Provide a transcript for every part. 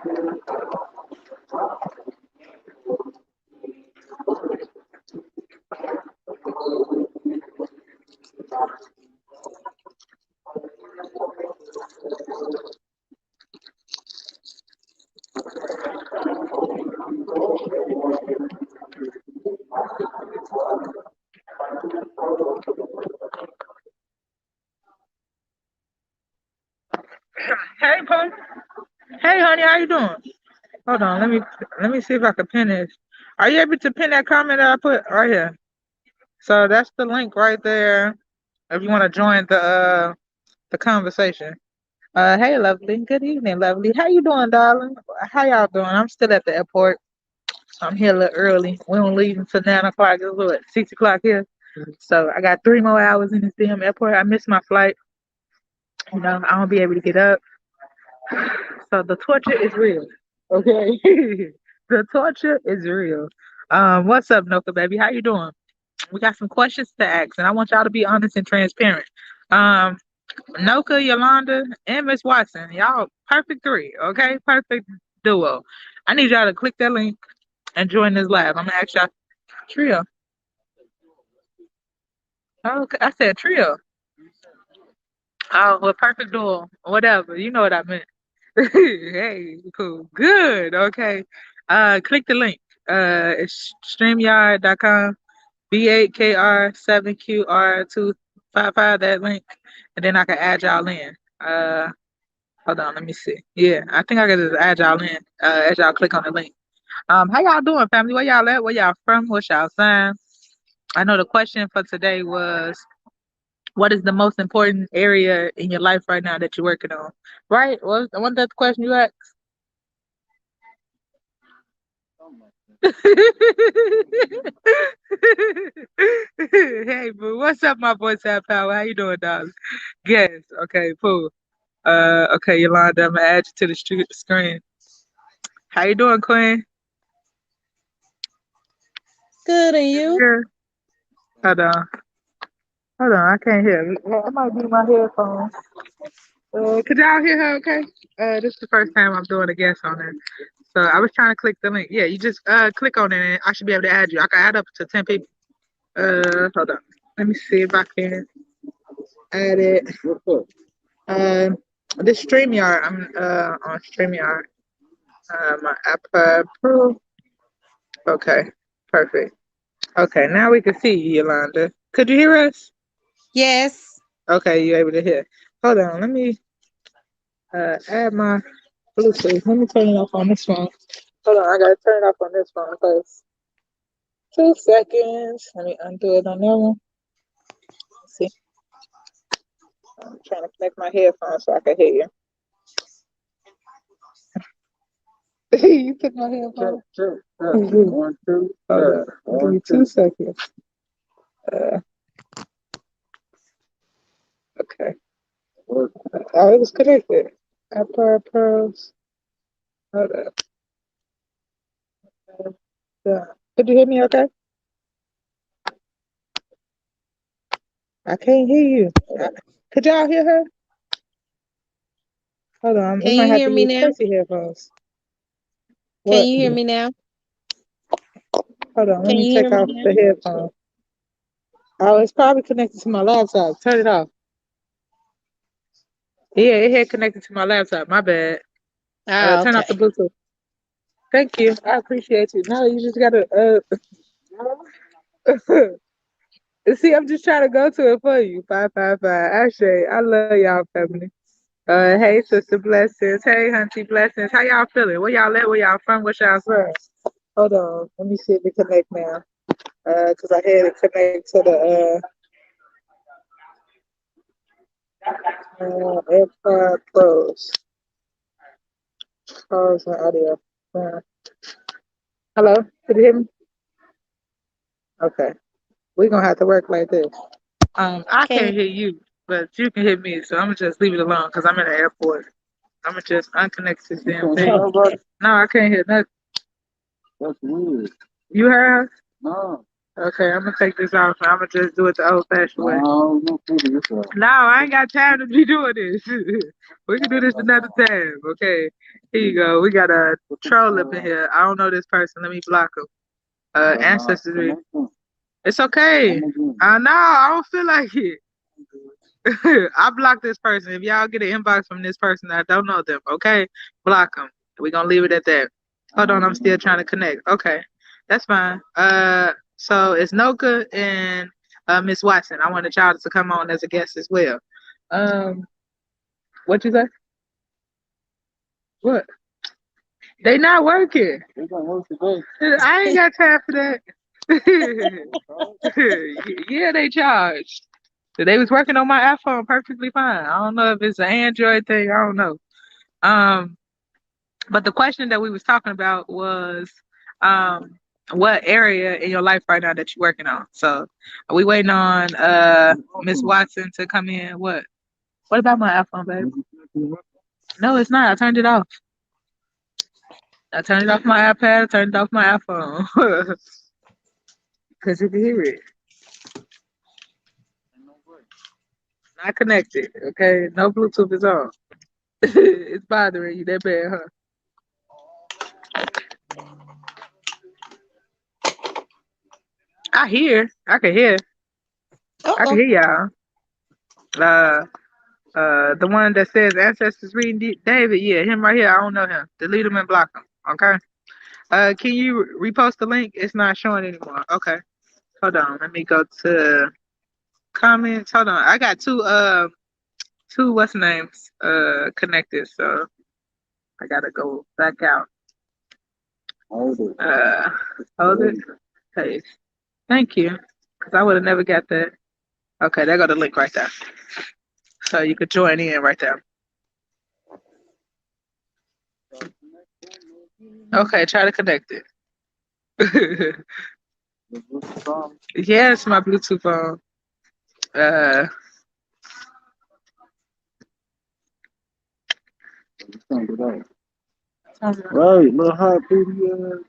Hey, Pooh. Hey, honey, how you doing? Hold on, let me see if I can pin this. Are you able to pin that comment that I put right here? So that's the link right there. If you want to join the conversation. Hey, lovely. Good evening, lovely. How you doing, darling? How y'all doing? I'm still at the airport. I'm here a little early. We don't leave until 9 o'clock. It's what 6 o'clock here. So I got 3 more hours in this damn airport. I missed my flight. I won't be able to get up. So the torture is real. Okay. The torture is real. What's up, Noka baby? How you doing? We got some questions to ask, and I want y'all to be honest and transparent. Um, Noka, Yolanda, and Miss Watson, y'all perfect three, okay? Perfect duo. I need y'all to click that link and join this live. I'm gonna ask y'all trio. Okay, I said trio. Oh, well, perfect duo, whatever. You know what I meant. Hey, cool. Good. Okay. Click the link. It's streamyard.com, B8KR7QR255, that link. And then I can add y'all in. Hold on, let me see. Yeah, I think I can just add y'all in, as y'all click on the link. How y'all doing, family? Where y'all at? Where y'all from? What's y'all sign? I know the question for today was, what is the most important area in your life right now that you're working on? Right? Well, I want that the question you asked. Hey, boo. What's up, my boy, Sad Power? How you doing, darling? Yes. Okay, cool. Okay, Yolanda, I'm gonna add you to the screen. How you doing, Queen? Good, and you? Good. Hold on. Hold on, I can't hear. It might be my headphones. Could y'all hear her okay? This is the first time I'm doing a guest on her. So I was trying to click the link. Yeah, you just click on it and I should be able to add you. I can add up to 10 people. Hold on. Let me see if I can add it. This StreamYard, I'm on StreamYard. My app approved. Okay, perfect. Okay, now we can see you, Yolanda. Could you hear us? Yes. Okay, you able to hear. Hold on, let me add my Bluetooth. Let me turn it off on this phone. Hold on, I gotta turn it off on this phone first. 2 seconds. Let me undo it on that one. Let's see. I'm trying to connect my headphones so I can hear you. You took my headphones? Sure. One, two. Hold on. Give me 2 seconds. Uh, okay. Oh, it was connected. Apple Pros. Hold up. Yeah. Could you hear me okay? I can't hear you. Could y'all hear her? Hold on. We Can might you have hear to me use now? Tracy headphones. Can What? you hear me now? Hold on. Let Can me you hear take me off now? the headphones. Oh, it's probably connected to my laptop. Turn it off. Yeah, it had connected to my laptop. My bad. Ah, Turn off the okay. Bluetooth. Thank you. I appreciate you. No, you just gotta see, I'm just trying to go to it for you. 555. Ashay, I love y'all family. Hey, sister blessings. Hey, hunty blessings. How y'all feeling? Where y'all at? Where y'all from? What's y'all from? Hold on. Let me see if it connect now. Cause I had it connect to the AirPod Pros. Pros and audio. Uh, hello? Can you hear me? Okay. We're gonna have to work like this. I Can can't hear you, but you can hear me, so I'm gonna just leave it alone because I'm in the airport. I'm gonna just unconnect this damn thing. No, I can't hear nothing. That's weird. You heard her? No. Okay, I'm gonna take this off. I'm gonna just do it the old-fashioned way. No, no, this off. No, I ain't got time to be doing this. We can do this another time. Okay, here you go. We got a troll up in here. I don't know this person. Let me block him. Ancestry. It's okay. I know. I don't feel like it. I blocked this person. If y'all get an inbox from this person, I don't know them. Okay, block them. We're gonna leave it at that. Hold on, I'm still trying to connect. Okay, that's fine. So it's Noka and Miss Watson. I wanted y'all to come on as a guest as well. What you say? What? They not working. They gonna work today. I ain't got time for that. Yeah, they charged. They was working on my iPhone perfectly fine. I don't know if it's an Android thing. I don't know. But the question that we was talking about was, what area in your life right now that you're working on? So are we waiting on Miss Watson to come in? What about my iPhone, baby? No, it's not. I turned it off. I turned it off my iPad. I turned it off my iPhone. Because you can hear it. Not connected. Okay, no Bluetooth is on. It's bothering you that bad, huh? I can hear. I can hear y'all. The one that says ancestors reading David, yeah, him right here. I don't know him. Delete him and block him. Okay. Can you repost the link? It's not showing anymore. Okay. Hold on. Let me go to comments. Hold on. I got two what's names connected, so I gotta go back out. Hold it. Hey, thank you. Cause I would have never got that. Okay, there go the link right there. So you could join in right there. Okay, try to connect it. Yeah, it's my Bluetooth phone. Right, little hot video.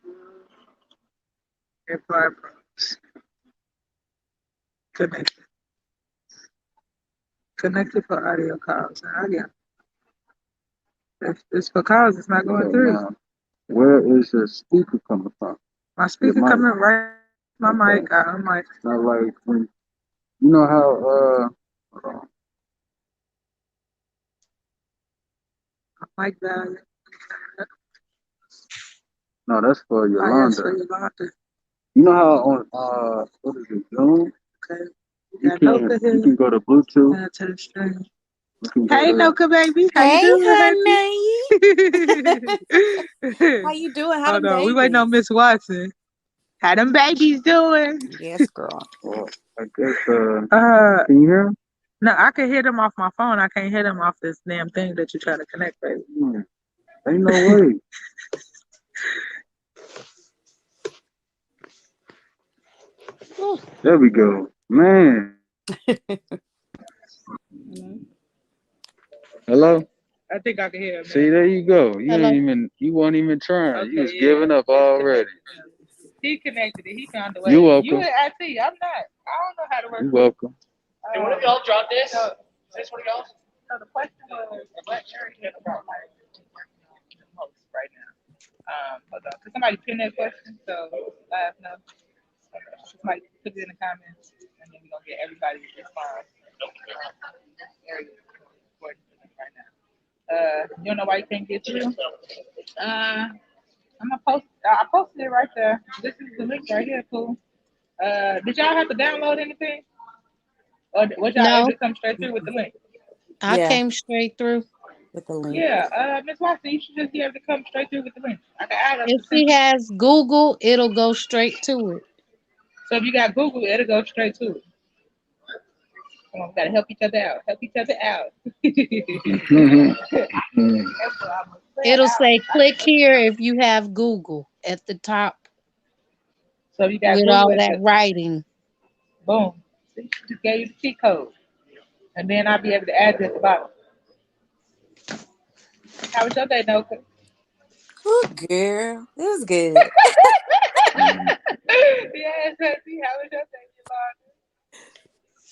Connected for audio calls. Again, if it's for calls, it's not going through. Now, where is your speaker coming from? My speaker coming right. My mic. Mic. It's not like when you know how hold on. Mic value. No, that's for Yolanda. Oh, yes, for Yolanda. You know how on what is it, Zoom? Okay. You can go to Bluetooth. To the stream. Hey, Noka, baby. How Hey, you honey. doing? How you doing? How Hold them on. babies? We waiting on Miss Watson. How them babies doing? Yes, girl. Well, I guess can you hear them? No, I can hear them off my phone. I can't hear them off this damn thing that you're trying to connect, baby. Ain't no way. There we go. Man. Hello? I think I can hear him. See, there you go. You weren't even trying. Okay, you was giving up already. He connected it. He found a way. You're welcome. You at IT. I'm not. I don't know how to work. You're welcome. Hey, one of y'all drop this? Is this one of y'all? So the question was, what area about like the most right now? Hold on. Could somebody pin that question so live know? Somebody put it in the comments, and then we're gonna get everybody to respond. Area important right now. You don't know why you can't get through? I'm gonna post. I posted it right there. This is the link right here, cool. Did y'all have to download anything, or was y'all able to come straight through with the link? I came straight through with the link. Yeah, Miss Watson, you should just be able to come straight through with the link. I can add us. If she has Google, it'll go straight to it. So if you got Google, it'll go straight to it. Come on, we gotta help each other out. Help each other out. It'll say click here if you have Google at the top. So you got with Google all that writing. Boom. See, just gave you the cheat code. And then I'll be able to add this at the bottom. How was your day, Noka? Oh, girl, it was good. yes, Auntie. How was your day,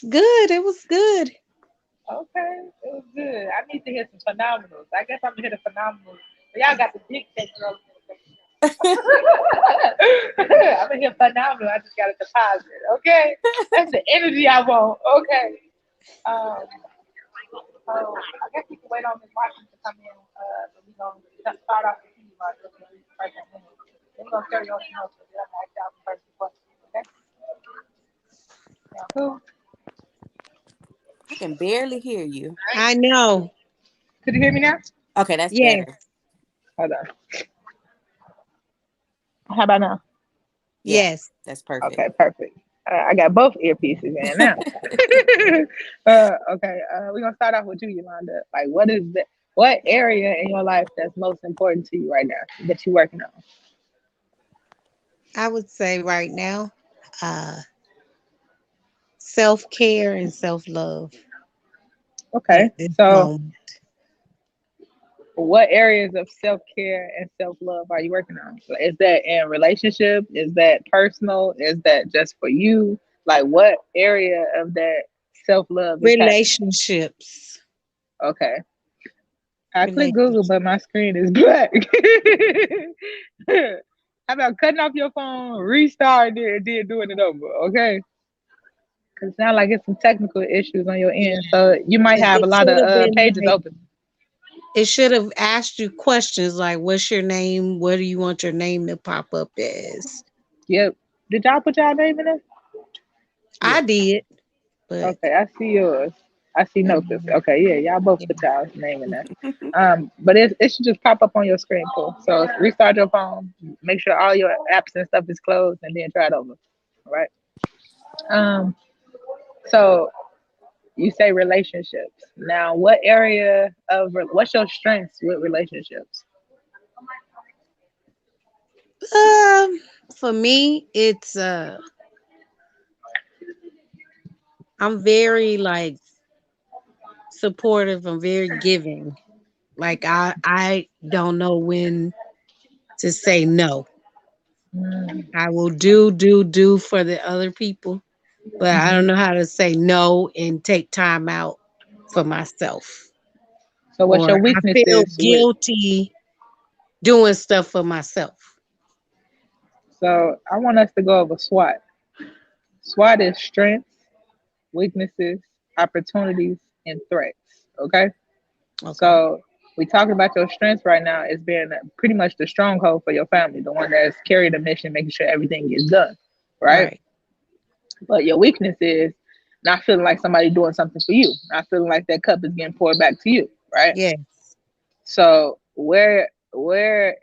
Good. It was good. Yolanda? Okay, it was good. I need to hear some phenomenals. I guess I'm gonna hear the phenomenals. Y'all got the big thing girl. I'm gonna hear phenomenal. I just got a deposit. Okay, that's the energy I want. Okay. Um. So I guess we can wait on Miss Washington to come in. But we gonna start off with you, Mark. Right now. Then we're gonna carry on to notes. Then I'm gonna ask y'all the first question. Okay. Now, who? I can barely hear you. I know. Could you hear me now? Okay, that's Yes. better. Hold on. How about now? Yeah, Yes. that's perfect. Okay, perfect. I got both earpieces in now. Okay, we're gonna start off with you, Yolanda. Like, what area in your life that's most important to you right now that you're working on? I would say right now, uh, self-care and self-love Okay, at this so moment. what areas of self care and self love are you working on? Is that in relationship? Is that personal? Is that just for you? Like, what area of that self love is happening? Relationships. Okay. I click Google, Relationships. but my screen is black. How about cutting off your phone, restarting it, and then doing it over? Okay. Because it sounds like it's some technical issues on your Yeah. end. So you might have a It lot should of have been pages like, open. it should have asked you questions like, what's your name? What do you want your name to pop up as? Yep. Did y'all put y'all name in there? I Yeah. did, but Okay, I see yours. I see Notice. mhm, Okay, yeah, y'all both yeah. put y'all's name in there. But it should just pop up on your screen, too. So restart your phone, make sure all your apps and stuff is closed, and then try it over. All right. Um, so you say relationships. Now, what area of what's your strengths with relationships? Um, for me, it's I'm very like supportive. I'm very giving. Like I don't know when to say no. Mm, I will do for the other people, but I don't mhm. know how to say no and take time out for myself. So what's Or your I feel weaknesses with? guilty doing stuff for myself. So I want us to go over SWOT. SWOT is strengths, weaknesses, opportunities, and threats. Okay. Okay. So we talking about your strengths right now as being pretty much the stronghold for your family, the one that's carrying the mission, making sure everything gets done, right? Right. But your weakness is not feeling like somebody doing something for you, not feeling like that cup is getting poured back to you, right? Yeah. So where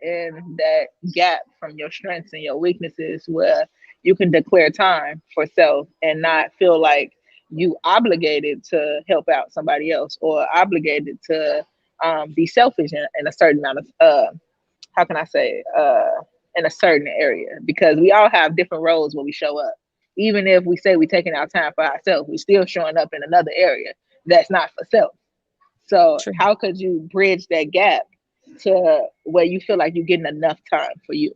in that gap from your strengths and your weaknesses where you can declare time for self and not feel like you obligated to help out somebody else or obligated to be selfish in a certain amount of how can I say in a certain area because we all have different roles when we show up. Even if we say we're taking our time for ourselves, we're still showing up in another area that's not for self. So True. how could you bridge that gap to where you feel like you're getting enough time for you?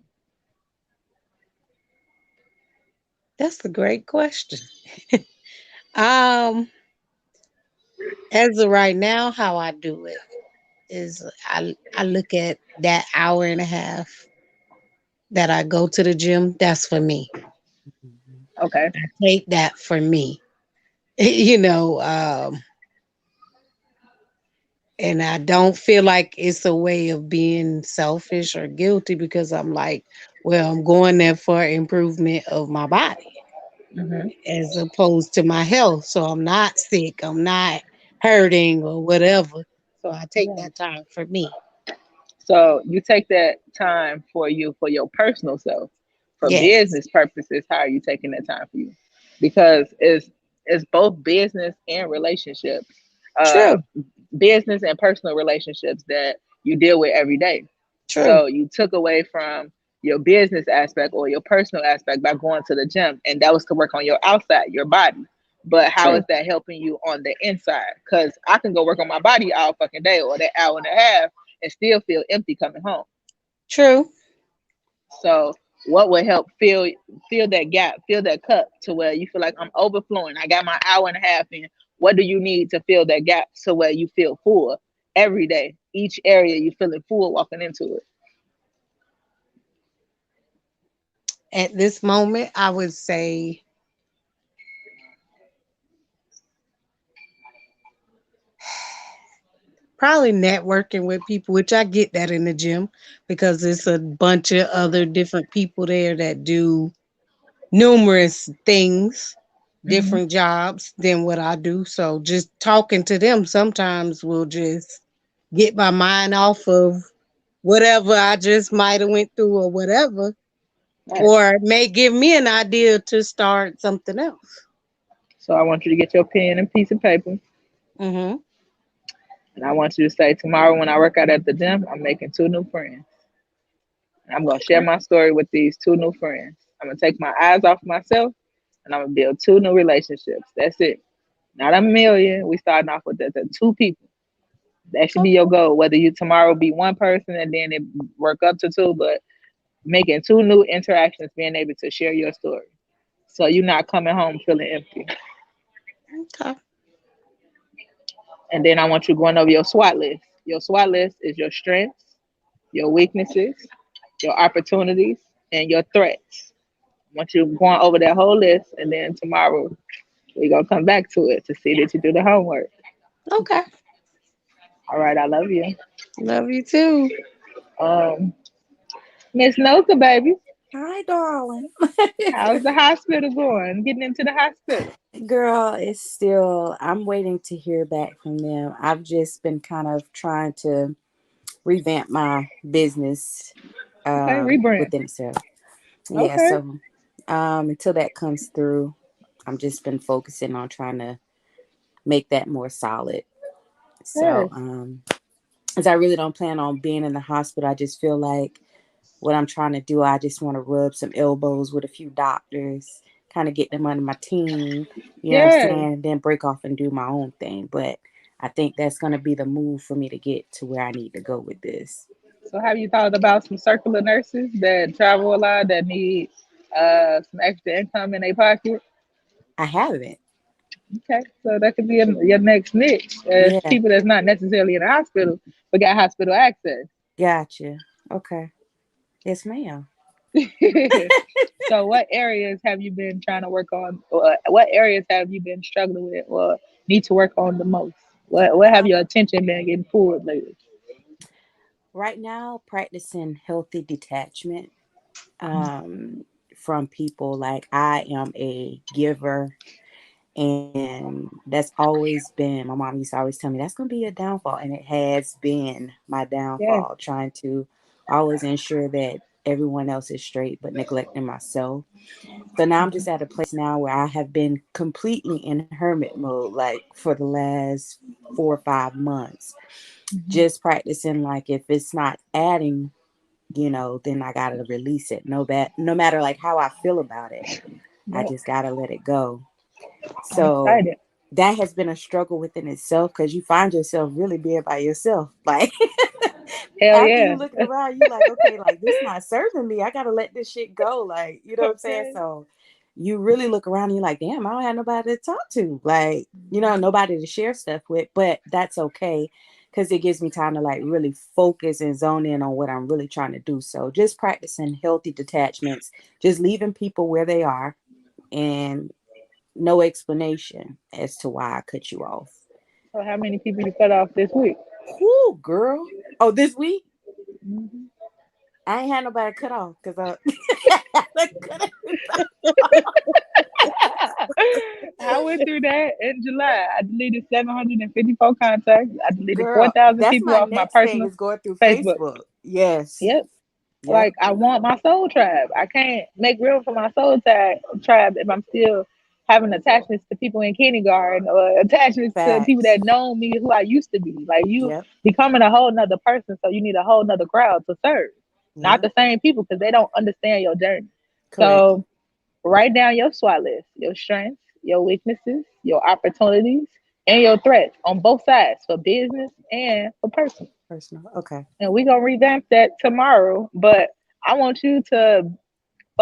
That's a great question. Um, as of right now, how I do it is I look at that hour and a half that I go to the gym. That's for me. Okay. I take that for me. you know, and I don't feel like it's a way of being selfish or guilty because I'm like, well, I'm going there for improvement of my body Hmm. as opposed to my health. So I'm not sick, I'm not hurting or whatever. So I take Yeah. that time for me. So you take that time for you for your personal self. For Yes. business purposes, how are you taking that time for you? Because it's both business and relationships, uh, True. business and personal relationships that you deal with every day. True. So you took away from your business aspect or your personal aspect by going to the gym, and that was to work on your outside, your body. But how is True. that helping you on the inside? Because I can go work on my body all fucking day or that hour and a half and still feel empty coming home. True. So what would help fill that gap, fill that cup to where you feel like I'm overflowing. I got my hour and a half in. What do you need to fill that gap to where you feel full every day? Each area you feeling full walking into it. At this moment, I would say probably networking with people, which I get that in the gym because it's a bunch of other different people there that do numerous things, Hmm. different jobs than what I do. So just talking to them sometimes will just get my mind off of whatever I just might have went through or whatever, Right. or it may give me an idea to start something else. So I want you to get your pen and piece of paper, Mm-hmm. and I want you to say, tomorrow when I work out at the gym, I'm making two new friends. And I'm gonna share Okay. my story with these two new friends. I'm gonna take my eyes off myself, and I'm gonna build two new relationships. That's it. Not a million. We starting off with the two people. That should be your Okay. goal. Whether you tomorrow be one person and then it work up to two, but making two new interactions, being able to share your story. So you're not coming home feeling empty. Okay. And then I want you going over your SWOT list. Your SWOT list is your strengths, your weaknesses, your opportunities, and your threats. I want you going over that whole list, and then tomorrow we're gonna come back to it to see that you do the homework. Okay. All right, I love you. Love you too. Um, Miss Noka, baby, Hi, darling. how's the hospital going? Getting into the hospital. Girl, it's still, I'm waiting to hear back from them. I've just been kind of trying to revamp my business Okay, rebrand. within itself. Yeah, Okay, so until that comes through, I'm just been focusing on trying to make that more solid. So, yes. as I really don't plan on being in the hospital, I just feel like what I'm trying to do, I just want to rub some elbows with a few doctors, kind of get them under my team, you know what I'm Yes. saying? Then break off and do my own thing. But I think that's going to be the move for me to get to where I need to go with this. So have you thought about some circular nurses that travel a lot that need some extra income in their pocket? I haven't. Okay, so that could be your next niche. Yeah, People that's not necessarily in the hospital but got hospital access. gotcha. Okay. Yes, ma'am. So, what areas have you been trying to work on? Or what areas have you been struggling with, or need to work on the most? What have Um, your attention been getting pulled lately? right now, practicing healthy detachment um, from people. Like, I am a giver. And that's always been, my mom used to always tell me, that's going to be a downfall. And it has been my Yes. downfall, trying to always ensure that everyone else is straight, but neglecting myself. So now I'm just at a place now where I have been completely in hermit mode, like for the last 4 or 5 months, Mhm. just practicing. Like, if it's not adding, then I got to release it. No matter like how I feel about it, I Yep. just got to let it go. I'm So excited. that has been a struggle within itself because you find yourself really being by yourself. Like, Hell after you yeah. looking around, you like, okay, like this not serving me. I gotta let this shit go. Like, you know what I'm saying? Okay. So you really look around and you're like, damn, I don't have nobody to talk to. Like, nobody to share stuff with. But that's okay because it gives me time to like really focus and zone in on what I'm really trying to do. So just practicing healthy detachments, just leaving people where they are and no explanation as to why I cut you off. So, how many people you cut off this week? Whoo, girl. Oh, this week? Mhm. I ain't had nobody cut off because I cut everybody. I went through that in July. I deleted 754 contacts. I deleted Girl, 4,000 that's people my off my next thing personal is going through Facebook. Facebook. Yes. Yep. Yep. Like, I want my soul tribe. I can't make room for my tribe if I'm still having attachments to people in kindergarten or attachments to people Facts. that know me who I used to be. Like, you Yep. becoming a whole nother person, so you need a whole nother crowd to serve. Not Yep. the same people because they don't understand your journey. Correct. So write down your SWOT list, your strengths, your weaknesses, your opportunities, and your threats on both sides for business and for personal. Personal. Okay. And we're gonna revamp that tomorrow. But I want you to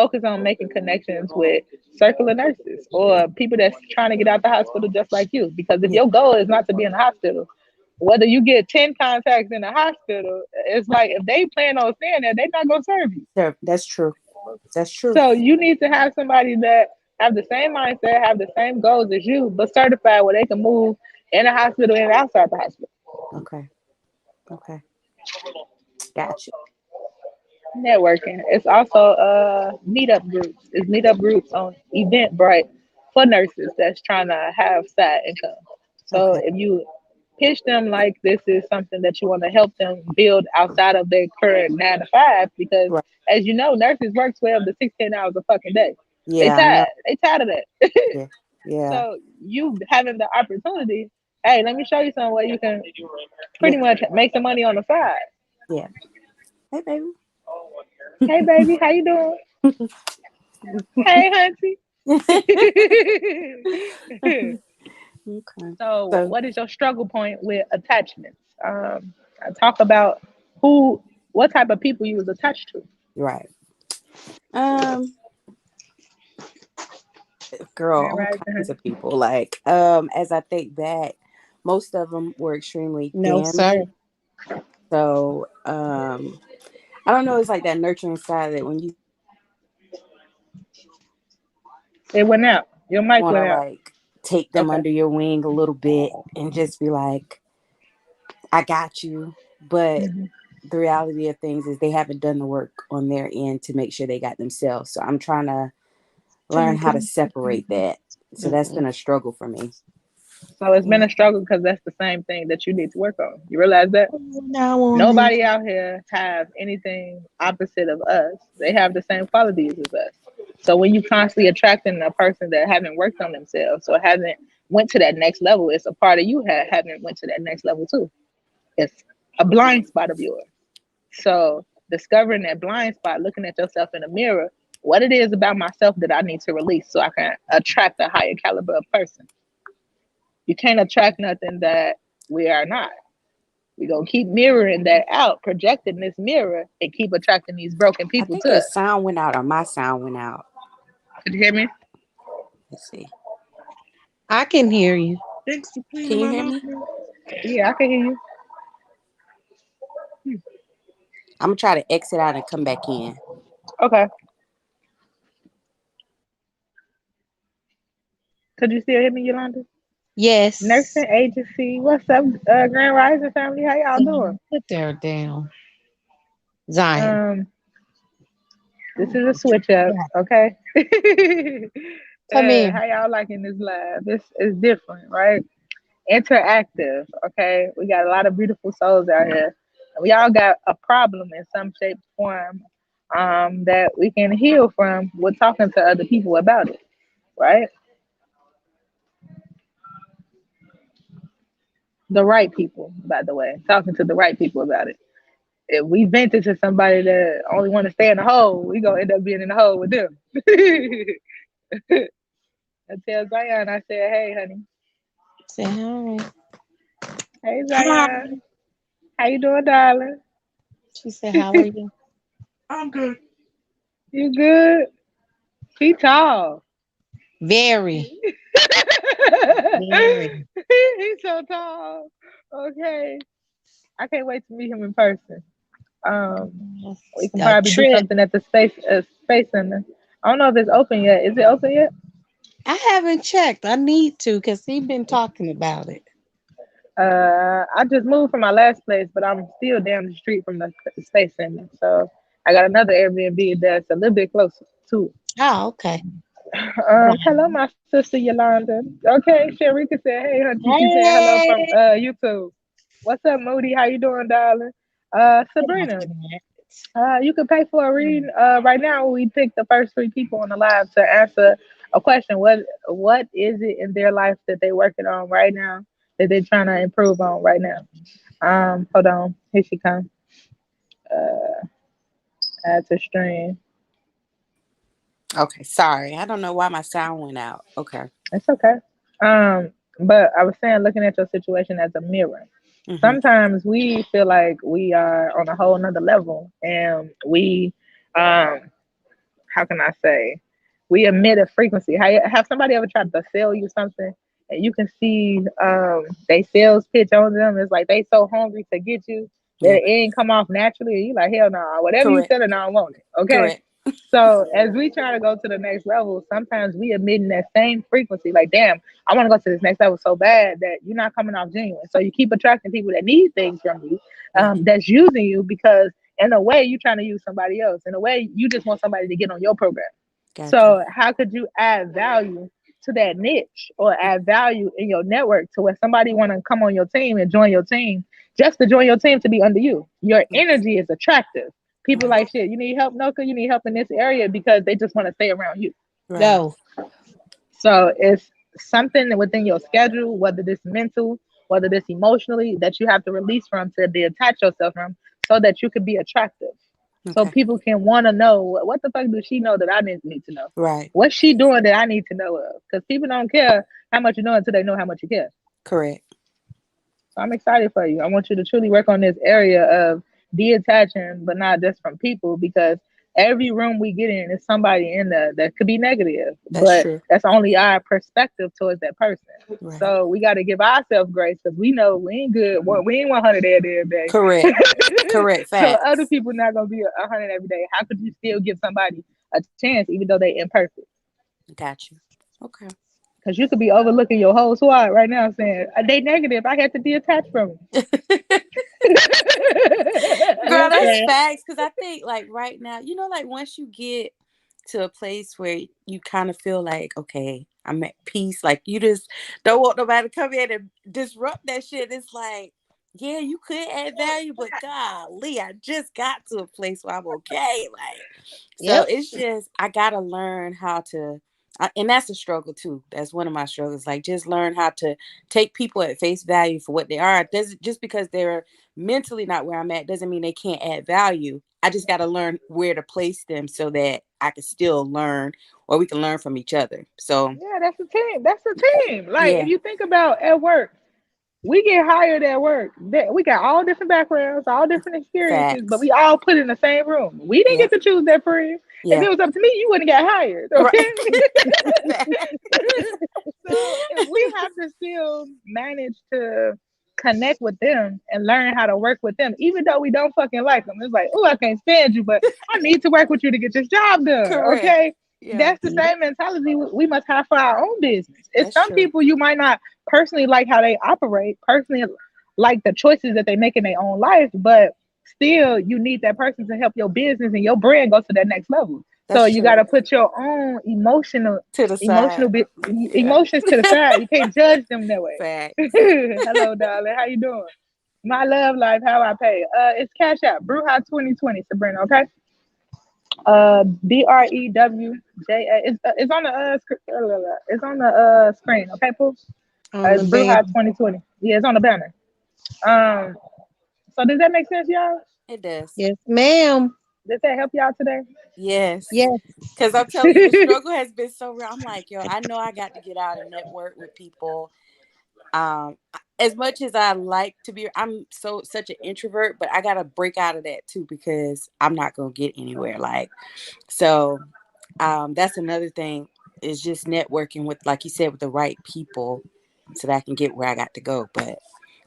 focus on making connections with circular nurses or people that's trying to get out the hospital just like you. Because if Yeah. your goal is not to be in the hospital, whether you get 10 contacts in the hospital, it's like if they plan on staying there, they're not gonna serve you. That's true. That's true. So you need to have somebody that have the same mindset, have the same goals as you, but certified where they can move in the hospital and outside the hospital. Okay. Okay. Gotcha. Networking. It's also meetup groups. It's meetup groups on Eventbrite for nurses that's trying to have side income. So Okay. if you pitch them like this is something that you want to help them build outside of their current 9 to 5, because Right. as you know, nurses work 12 to 16 hours a fucking day. They Yeah, I know. tired. They tired of that. Yeah. Yeah. So you having the opportunity, hey, let me show you some way you can Yeah. pretty much make some money on the side. Yeah. Hey, baby. Hey baby, how you doing? Hey hunty. Okay. So So, what is your struggle point with attachments? I talk about what type of people you was attached to. right. Um, girl, Grand all Rising, kinds honey. of people. Like, as I think back, most of them were extremely No, sir. damaging. So, I don't know. It's like that nurturing side that when you It went out. Your mic want to went out. like take them Okay. under your wing a little bit and just be like, I got you. But Hmm. the reality of things is they haven't done the work on their end to make sure they got themselves. So I'm trying to learn how to separate that. So that's Mm-mm. been a struggle for me. So it's been a struggle because that's the same thing that you need to work on. You realize that? Now on this. Nobody out here have anything opposite of us. They have the same qualities as us. So when you constantly attracting a person that haven't worked on themselves or haven't went to that next level, it's a part of you haven't went to that next level too. It's a blind spot of yours. So discovering that blind spot, looking at yourself in the mirror, what it is about myself that I need to release so I can attract a higher caliber of person. You can't attract nothing that we are not. We're gonna keep mirroring that out, projecting this mirror, and keep attracting these broken I people think to your us. sound went out or my sound went out. Could you hear me? Let's see. I can hear you. Can you hear me? Yeah, I can hear you. I'm gonna try to exit out and come back in. Okay. Could you still hear me, Yolanda? Yes. Nursing agency. What's up, Grand Rising family? How y'all doing? Put her down. Zion. Um, this is a switch up, okay? Come here. How y'all liking this live? This is different, right? Interactive, okay? We got a lot of beautiful souls out here. We all got a problem in some shape, form, that we can heal from with talking to other people about it, right? The right people, by the way, talking to the right people about it. If we vented to somebody that only want to stay in the hole, we gonna end up being in the hole with them. I tell Zion, I said, "Hey, honey, Say hi. hey Hi. Zion, how you doing, darling? She said, how are you? You good? He tall. Very. Very. He's so tall. Okay, I can't wait to meet him in person. We can A probably do trip. something at the space center. I don't know if it's open yet. Is it open yet? I haven't checked. I need to because he's been talking about it. I just moved from my last place, but I'm still down the street from the space center. So I got another Airbnb that's a little bit closer to. Oh, okay. Hello, my sister Yolanda. Okay, Sharika said, "Hey, hunty." She said, "Hello from Hey. YouTube." What's up, Moody? How you doing, darling? Sabrina, you can pay for a reading. Right now, we picked the first 3 people on the live to answer a question. What is it in their life that they're working on right now that they're trying to improve on right now? Hold on. Here she comes. Uh, add to stream. Okay, sorry. I don't know why my sound went out. Okay. It's okay. But I was saying, looking at your situation as a mirror. Hmm. Sometimes we feel like we are on a whole nother level, and we um how can I say, we emit a frequency. Have somebody ever tried to sell you something and you can see they sales pitch on them? It's like they so hungry to get you that Yeah. it ain't come off naturally. You like, hell no, whatever you Correct. selling, I don't want it. Okay. Correct. So as we try to go to the next level, sometimes we emitting that same frequency. Like, damn, I want to go to this next level so bad that you're not coming off genuine. So you keep attracting people that need things from you, Yeah. that's using you because in a way you're trying to use somebody else. In a way, you just want somebody to get on your program. Gotcha. So how could you add value to that niche or add value in your network to where somebody want to come on your team and join your team just to join your team to be under you? Your energy is attractive. People Right. like, shit, you need help, Noka? You need help in this area because they just want to stay around you. Right. No. So it's something within your schedule, whether this mental, whether this emotionally, that you have to release from to detach yourself from so that you could be attractive. So Okay. people can want to know what the fuck does she know that I didn't need to know? Right. What's she doing that I need to know of? Because people don't care how much you know until they know how much you care. Correct. So I'm excited for you. I want you to truly work on this area of detaching, but not just from people, because every room we get in is somebody in there that could be negative, That's but true. that's only our perspective towards that person. Right. So we got to give ourselves grace because we know we ain't good. We ain't 100 every day. Correct. Correct. So Facts. other people not gonna be 100 every day. How could you still give somebody a chance even though they imperfect? Got you. Okay. Because you could be overlooking your whole squad right now saying they negative. I had to detach from them. Girl, that's Okay. facts. Because I think, like, right now, you know, like, once you get to a place where you kind of feel like, okay, I'm at peace, like, you just don't want nobody to come in and disrupt that shit. It's like, yeah, you could add value, but golly, I just got to a place where I'm okay. Like, so Yep. it's just, I got to learn how to, and that's a struggle too. That's one of my struggles. Like, just learn how to take people at face value for what they are. Just because they're mentally not where I'm at doesn't mean they can't add value. I just got to learn where to place them so that I can still learn, or we can learn from each other. So Yeah, that's a team. That's a team. Like yeah, if you think about at work, we get hired at work. We got all different backgrounds, all different experiences, but facts. we all put in the same room. We didn't Yep. get to choose that friend. If Yeah. it was up to me, you wouldn't get hired. Right. Okay. So if we have to still manage to connect with them and learn how to work with them, even though we don't fucking like them, it's like, oh, I can't stand you, but I need to work with you to get this job done. Correct. Okay. Yeah. That's the same mentality we must have for our own business. It's That's some true. people you might not personally like how they operate, personally like the choices that they make in their own life, but still you need that person to help your business and your brand go to that next level. So That's you true. got to put your own To the side. Yeah. emotions to the side. You can't judge them that way. Facts. Hello, darling. How you doing? My love life. How I pay? It's Cash App. Bruja 2020, Sabrina. Okay. BREWJA. It's on the it's on the screen. Okay, Pooh. On It's the Bruja bed. 2020. Yeah, it's on the banner. Um. So does that make sense, y'all? It does. Yes, ma'am. Does that help y'all today? Yes. Yes. Because I'm telling you, the struggle has been so real. I'm like, yo, I know I got to get out and network with people. As much as I like to be, I'm such an introvert, but I gotta break out of that too because I'm not gonna get anywhere. Like, so that's another thing is just networking with, like you said, with the right people so that I can get where I got to go. But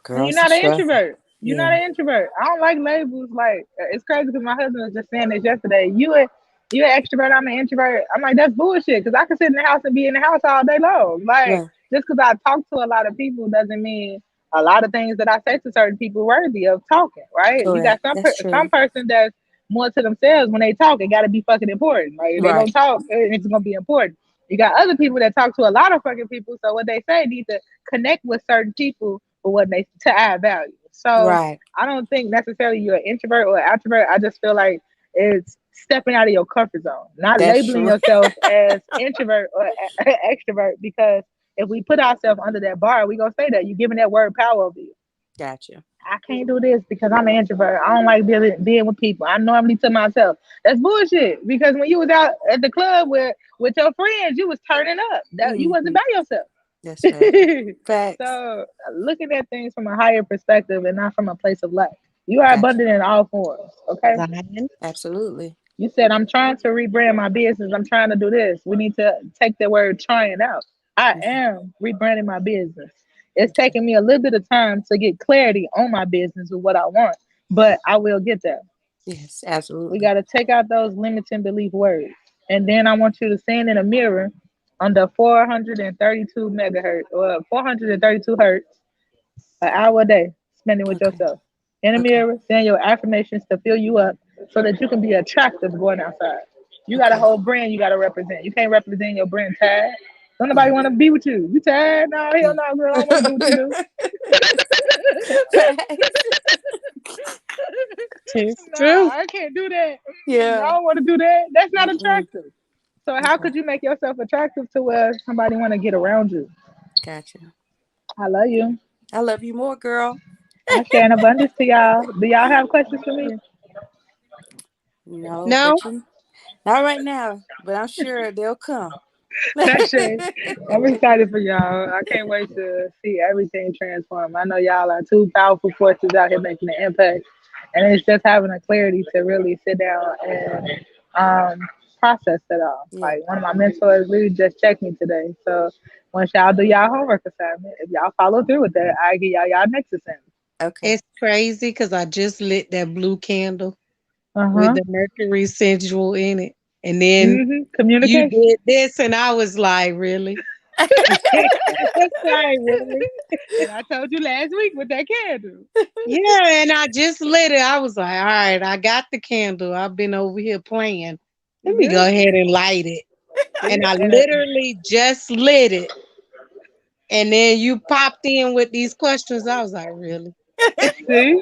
girl, And you're it's a not an struggle. introvert. You're not Yeah. an introvert. I don't like labels. Like it's crazy because my husband was just saying this yesterday. You an extrovert. I'm an introvert. I'm like that's bullshit. Because I can sit in the house and be in the house all day long. Like Right. just because I talk to a lot of people doesn't mean a lot of things that I say to certain people worthy of talking. Right? You got Correct. That's true. some person that's more to themselves when they talk. It got to be fucking important. Like if they gonna Right. talk, it's gonna be important. You got other people that talk to a lot of fucking people. So what they say need to connect with certain people for what they to add value. So Right. I don't think necessarily you're an introvert or an extrovert. I just feel like it's stepping out of your comfort zone, not That's labeling true. yourself as introvert or extrovert. Because if we put ourselves under that bar, we gonna say that you're giving that word power over you. Gotcha. I can't do this because I'm an introvert. I don't like being with people. I normally to myself. That's bullshit. Because when you was out at the club with your friends, you was turning up. That you wasn't Mhm. by yourself. That's fact. Facts. So looking at things from a higher perspective and not from a place of lack. You are Gotcha. abundant in all forms. Okay. Zion. Absolutely. You said, I'm trying to rebrand my business. I'm trying to do this. We need to take the word trying out. I Mhm. am rebranding my business. It's Okay. taking me a little bit of time to get clarity on my business with what I want, but I will get there. Yes, We absolutely. got to take out those limiting belief words. And then I want you to stand in a mirror under 432 megahertz or 432 hertz an hour a day, spending with Okay. yourself. In the Okay. mirror, saying your affirmations to fill you up so that you can be attractive going outside. You got a Okay. whole brand you got to represent. You can't represent your brand tired. Don't nobody Yeah. want to be with you. You tired? No, hell Mm. no, girl. I don't want to do what you do. Facts. It's No, true. I can't do that. I Yeah. don't want to do that. That's not Mm-mm. attractive. So how Okay. could you make yourself attractive to where somebody want to get around you? Gotcha. I love you. I love you more, girl. I share an abundance to y'all. Do y'all have questions for me? No, No, but you not right now, but I'm sure they'll come. Shay, I'm excited for y'all. I can't wait to see everything transform. I know y'all are two powerful forces out here making an impact, and it's just having a clarity to really sit down and process it all. Yeah. Like one of my mentors really just checked me today. So once y'all do y'all homework assignment, if y'all follow through with that, I give y'all next assignment. Okay. it's crazy because I just lit that blue candle Uh with huh. the mercury sensual in it. And then you Communication. did this, and I was like, really? I was like, really? And I told you last week with that candle. Yeah, and I just lit it. I was like, all right, I got the candle. I've been over here playing. Let me go Yeah. ahead and light it. See, And I and literally just lit it. And then you popped in with these questions. I was like, really? see,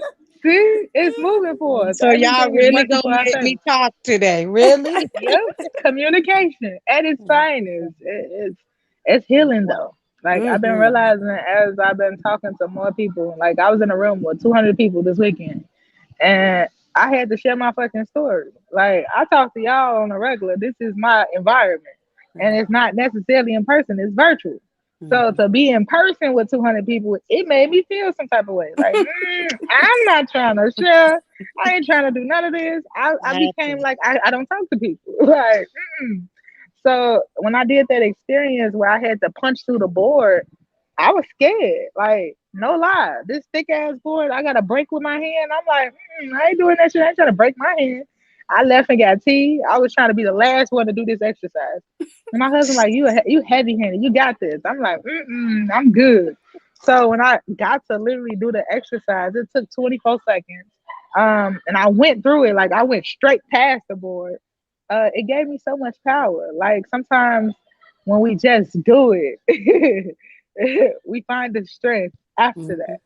it's moving for us. So y'all Everything is really working gonna for our make favor. me talk today? Really? Yep, communication at its finest. It's healing though. Like I've been Mm-hmm. realizing as I've been talking to more people. Like I was in a room with 200 people this weekend, and I had to share my fucking story. Like I talk to y'all on a regular. This is my environment, and it's not necessarily in person. It's virtual. So Mm-hmm. to be in person with 200 people, it made me feel some type of way. Like I'm not trying to share. I ain't trying to do none of this. I became Exactly. like I don't talk to people. Like so when I did that experience where I had to punch through the board, I was scared. Like, no lie. This thick ass board, I got to break with my hand. I'm like, I ain't doing that shit. I ain't trying to break my hand. I left and got tea. I was trying to be the last one to do this exercise. And my husband like, you heavy handed. You got this. I'm like, I'm good. So when I got to literally do the exercise, it took 24 seconds. And I went through it. Like I went straight past the board. It gave me so much power. Like sometimes when we just do it, we find the strength after Mm-hmm. that.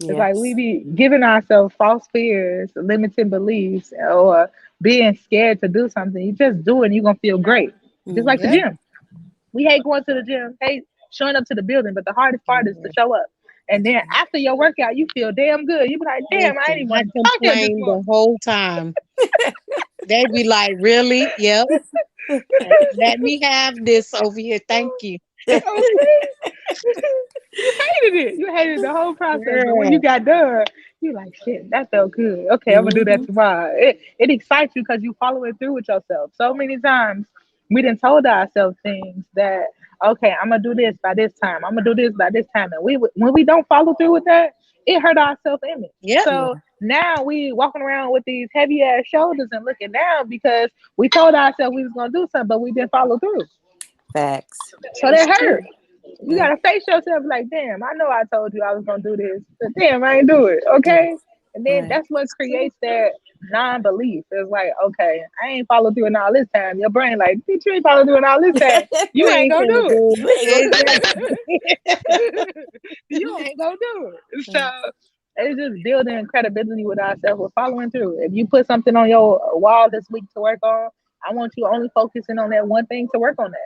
It's like we Yes. be giving ourselves false fears, limiting beliefs, or being scared to do something. You just do it and you're gonna feel great. Just like the Yep. Mm-hmm. gym. We hate going to the gym, hate showing up to the building, but the hardest part is to show up. And then after your workout, you feel damn good. You be like, damn, I ain't Listen, even I want to talk here this complained the morning. whole time. They be like, really? Yep. Let me have this over here. Thank you. Okay. You hated it. You hated the whole process. But when Yeah. you got done, you like, shit, that felt good. Okay, I'm gonna do that Mm-hmm. tomorrow. It excites you because you follow it through with yourself. So many times we done told ourselves things that, okay, I'm gonna do this by this time. I'm gonna do this by this time. And when we don't follow through with that, it hurt our self image. Yep. Yeah. So now we walking around with these heavy ass shoulders and looking down because we told ourselves we was gonna do something, but we didn't follow through. Facts. So It's that true. hurt. You Yeah. gotta face yourself like, damn, I know I told you I was gonna do this, but damn, I ain't do it. Yeah. Okay. And then Right. that's what It's true. creates that non-belief. It's like, okay, I ain't followed through in all this time. Your brain like, bitch, you ain't followed through in all this time. You You ain't ain't gonna gonna do do You ain't gonna do it. it. Exactly. it. You ain't gonna do it. So Mm. it's just building credibility with ourselves. We're following through. If you put something on your wall this week to work on, I want you only focusing on that one thing to work on that.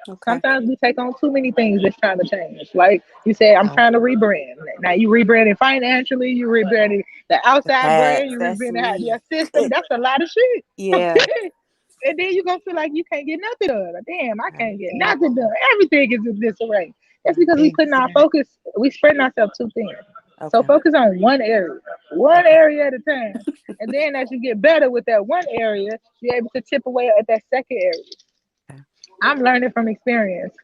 Okay. Sometimes we take on too many things that's trying to change. Like you said, I'm trying to rebrand. Now you rebranding financially, you rebranding the outside brand, Facts. you That's rebranding me. your system. That's a lot of shit. Yeah. Okay. And then you're gonna feel like you can't get nothing done. Damn, I can't get Exactly. nothing done. Everything is in disarray. That's because we putting our Exactly. focus, we spreading ourselves too thin. So Okay. focus on one Okay. area at a time. And then as you get better with that one area, you're able to chip away at that second area. Okay. I'm learning from experience.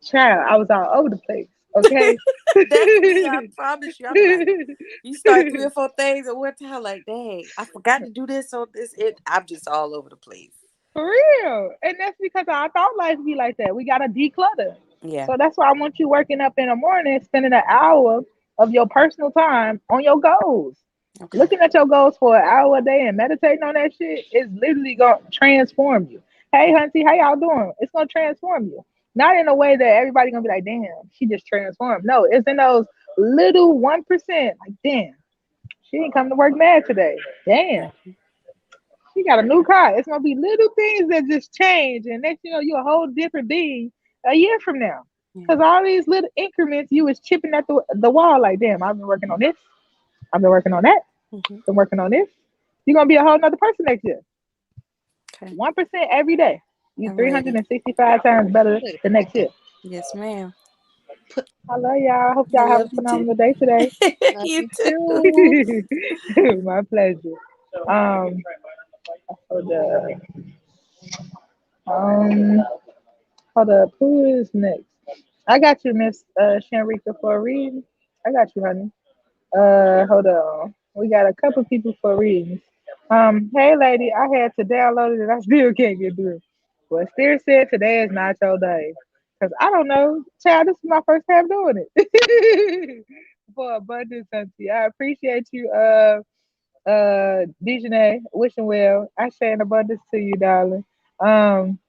Child, I was all over the place. Okay. That's me. I promise you. I'm like, you start 3 or 4 things at one time. Like, dang, I forgot to do this on this. I'm just all over the place. For real. And that's because our thought life be like that. We gotta declutter. Yeah. So that's why I want you waking up in the morning, spending an hour of your personal time on your goals. Okay. Looking at your goals for an hour a day and meditating on that shit is literally gonna transform you. Hey Hunty, how y'all doing? It's gonna transform you. Not in a way that everybody gonna be like, damn, she just transformed. No, it's in those little 1%. Like, damn, she didn't come to work mad today. Damn. Mhm. She got a new car. It's gonna be little things that just change, and next you know you're a whole different being a year from now. Yeah. Cause all these little increments, you was chipping at the wall. Like, damn, I've been working on this. I've been working on that. Mhm. Been working on this. You're gonna be a whole nother person next year. Okay. 1% every day. You I'm ready. 365 times better the next year. Yes, ma'am. Put. I love y'all. I hope I y'all have a love you too. phenomenal day today. Love You you too. too. My pleasure. Um, hold up. Um, hold up. Who is next? I got you, Miss Shanrika, for a reading. I got you, honey. Hold on. We got a couple people for readings. Hey, lady, I had to download it and I still can't get through. Well, Spirit said today is not your day. Because I don't know, child, this is my first time doing it. For abundance, auntie. I appreciate you, Dejanay. Wishing well. I say an abundance to you, darling. Um,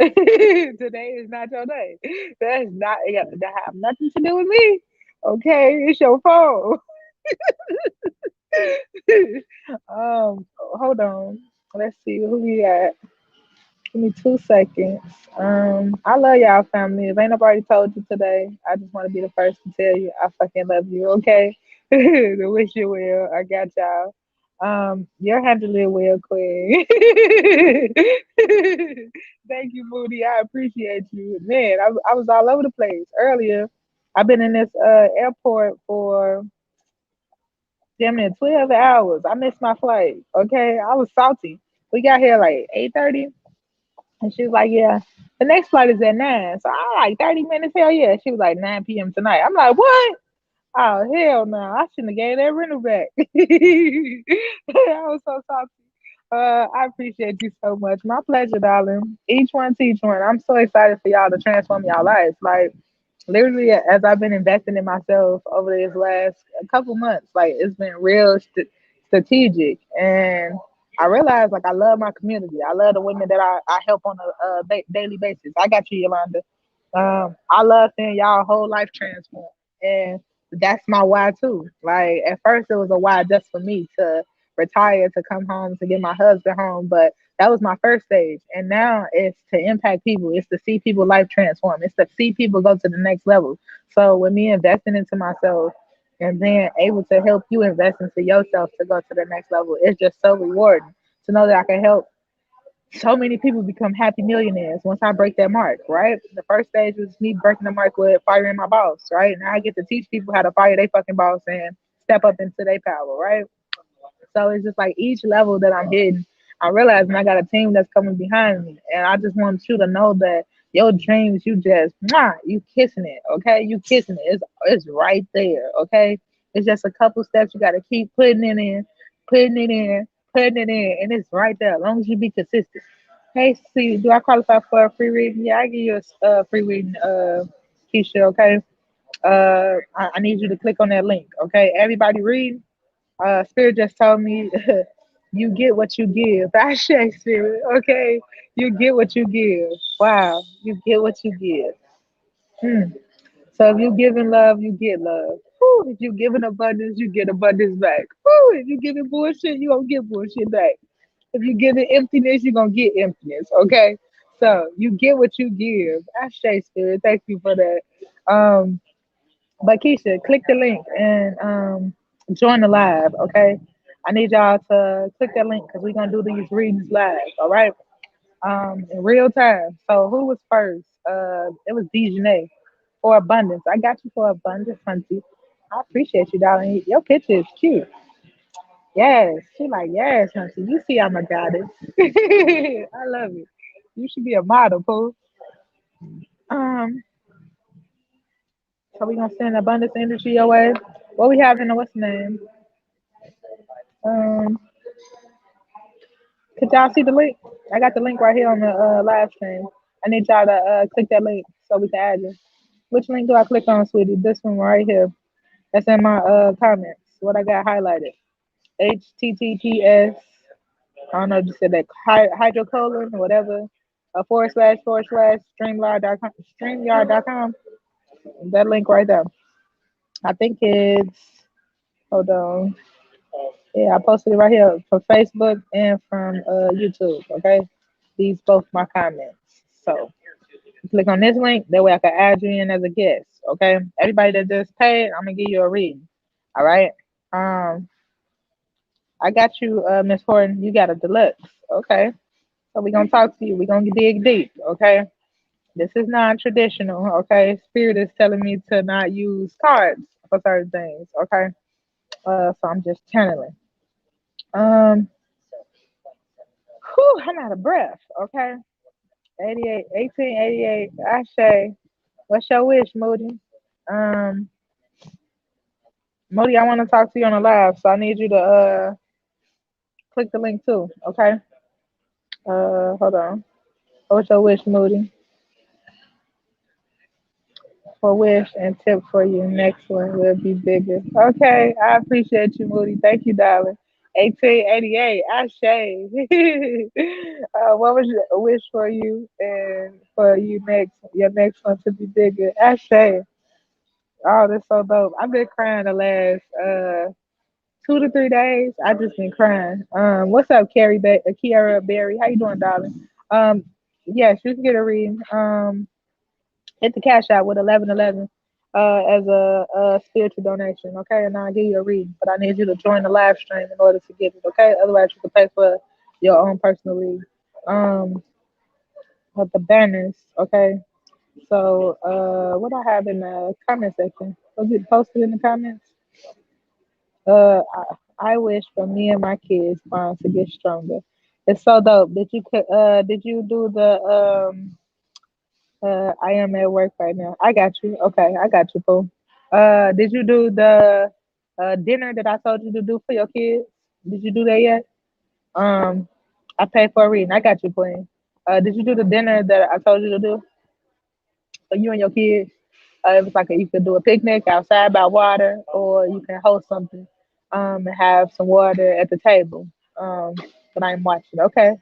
Today is not your day. That's not that have nothing to do with me. Okay, it's your phone. Hold on. Let's see who we got. Give me 2 seconds. I love y'all family. If ain't nobody told you today, I just want to be the first to tell you I fucking love you. Okay, to wish you well. I got y'all. You're handling it well, Queen. Thank you, Moody. I appreciate you. Man, I was all over the place earlier. I've been in this airport for damn near 12 hours. I missed my flight. Okay, I was salty. We got here like 8:30, and she was like, "Yeah, the next flight is at 9." So I like 30 minutes. Hell yeah. She was like 9 p.m. tonight. I'm like, what? Oh hell no! I shouldn't have gave that rental back. I was so salty. I appreciate you so much. My pleasure, darling. Each one teach one. I'm so excited for y'all to transform y'all lives. Like literally, as I've been investing in myself over these last couple months, like it's been real strategic, and I realized like I love my community. I love the women that I help on a daily basis. I got you, Yolanda. I love seeing y'all whole life transform, and that's my why too. Like at first, it was a why just for me to retire, to come home, to get my husband home, but that was my first stage, and now it's to impact people. It's to see people life transform. It's to see people go to the next level. So with me investing into myself and then able to help you invest into yourself to go to the next level, it's just so rewarding to know that I can help so many people become happy millionaires once I break that mark, right? The first stage was me breaking the mark with firing my boss, right? Now I get to teach people how to fire their fucking boss and step up into their power, right? So it's just like each level that I'm hitting, I'm realizing I got a team that's coming behind me. And I just want you to know that your dreams, you just, mwah, you kissing it, okay? You kissing it. It's right there, okay? It's just a couple steps you got to keep putting it in, putting it in, putting it in, and it's right there as long as you be consistent. Hey, see, do I qualify for a free reading? Yeah, I give you a free reading, Keisha, okay? I need you to click on that link, okay? Everybody read. Spirit just told me you get what you give. I say, Spirit, okay? You get what you give. Wow, you get what you give. Hmm. So if you give in love, you get love. Woo, if you give in abundance, you get abundance back. Woo, if you give in bullshit, you gonna get bullshit back. If you give it emptiness, you're gonna get emptiness. Okay. So you get what you give. I say, Spirit, thank you for that. Um, but Keisha, click the link and join the live, okay? I need y'all to click that link because we're gonna do these readings live, all right? In real time. So who was first? It was Dejanay for abundance. I got you for abundance, Hunty. I appreciate you, darling. Your picture is cute. Yes. She like, yes, honey. You see I'm a goddess. I love it. You should be a model, Pooh. Um, so we gonna send abundance energy your way. What we have in the what's the name? Um, could y'all see the link? I got the link right here on the live stream. I need y'all to click that link so we can add you. Which link do I click on, sweetie? This one right here. That's in my comments. What I got highlighted. HTTPS. I don't know if you said that hydrocolon or whatever. // StreamYard.com. That link right there. I think it's hold on. Yeah, I posted it right here from Facebook and from YouTube. Okay, these both my comments. So click on this link. That way I can add you in as a guest. Okay, everybody that just paid, I'm gonna give you a reading. All right. Um, I got you, Miss Horton. You got a deluxe. Okay. So we're gonna talk to you. We're gonna dig deep. Okay. This is non-traditional. Okay. Spirit is telling me to not use cards for certain things. Okay. So I'm just channeling. Um. Whew, I'm out of breath. Okay. 88, 1888. Ashe. What's your wish, Moody? Um, Moody, I want to talk to you on the live, so I need you to click the link too. Okay. Hold on. What's your wish, Moody? For wish and tip for your next one will be bigger. Okay, I appreciate you, Moody. Thank you, darling. 1888, Ashe. What was your wish for you and for you next your next one to be bigger? Ashe. Oh, that's so dope. I've been crying the last 2 to 3 days. I just been crying. What's up, Kiara Berry? How you doing, darling? Yes, you can get a reading. Hit the cash out with 1111 as a spiritual donation, okay? And I'll give you a reading, but I need you to join the live stream in order to get it, okay? Otherwise, you can pay for your own personal reading. Um, with the banners, okay? So, what I have in the comment section, was it posted in the comments? I wish for me and my kids bonds to get stronger. It's so dope. Did you do the I am at work right now. I got you. Okay, I got you, Pooh. Did you do the dinner that I told you to do for your kids? Did you do that yet? Um, I paid for a reading. I got you, Queen. Did you do the dinner that I told you to do for you and your kids? It was like you could do a picnic outside by water, or you can host something and have some water at the table. Um, but I'm watching. Okay.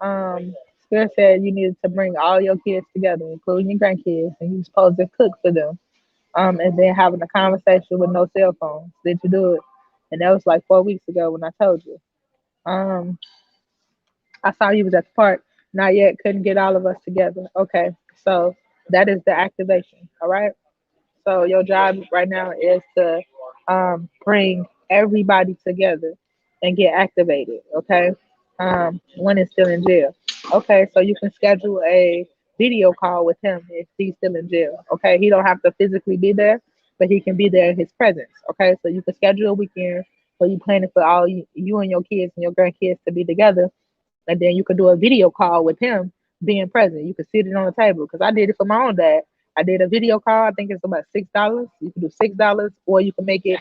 Um, Spirit said you needed to bring all your kids together, including your grandkids, and you supposed to cook for them. And then having a conversation with no cell phones. Did you do it? And that was like 4 weeks ago when I told you. Um, I saw you was at the park. Not yet, couldn't get all of us together. Okay, so that is the activation. All right. So your job right now is to bring everybody together and get activated. Okay. When it's still in jail. Okay, so you can schedule a video call with him if he's still in jail. Okay, he don't have to physically be there, but he can be there in his presence. Okay, so you can schedule a weekend where you planning for all you and your kids and your grandkids to be together, and then you can do a video call with him being present. You can sit it on the table because I did it for my own dad. I did a video call. I think it's about $6. You can do $6, or you can make it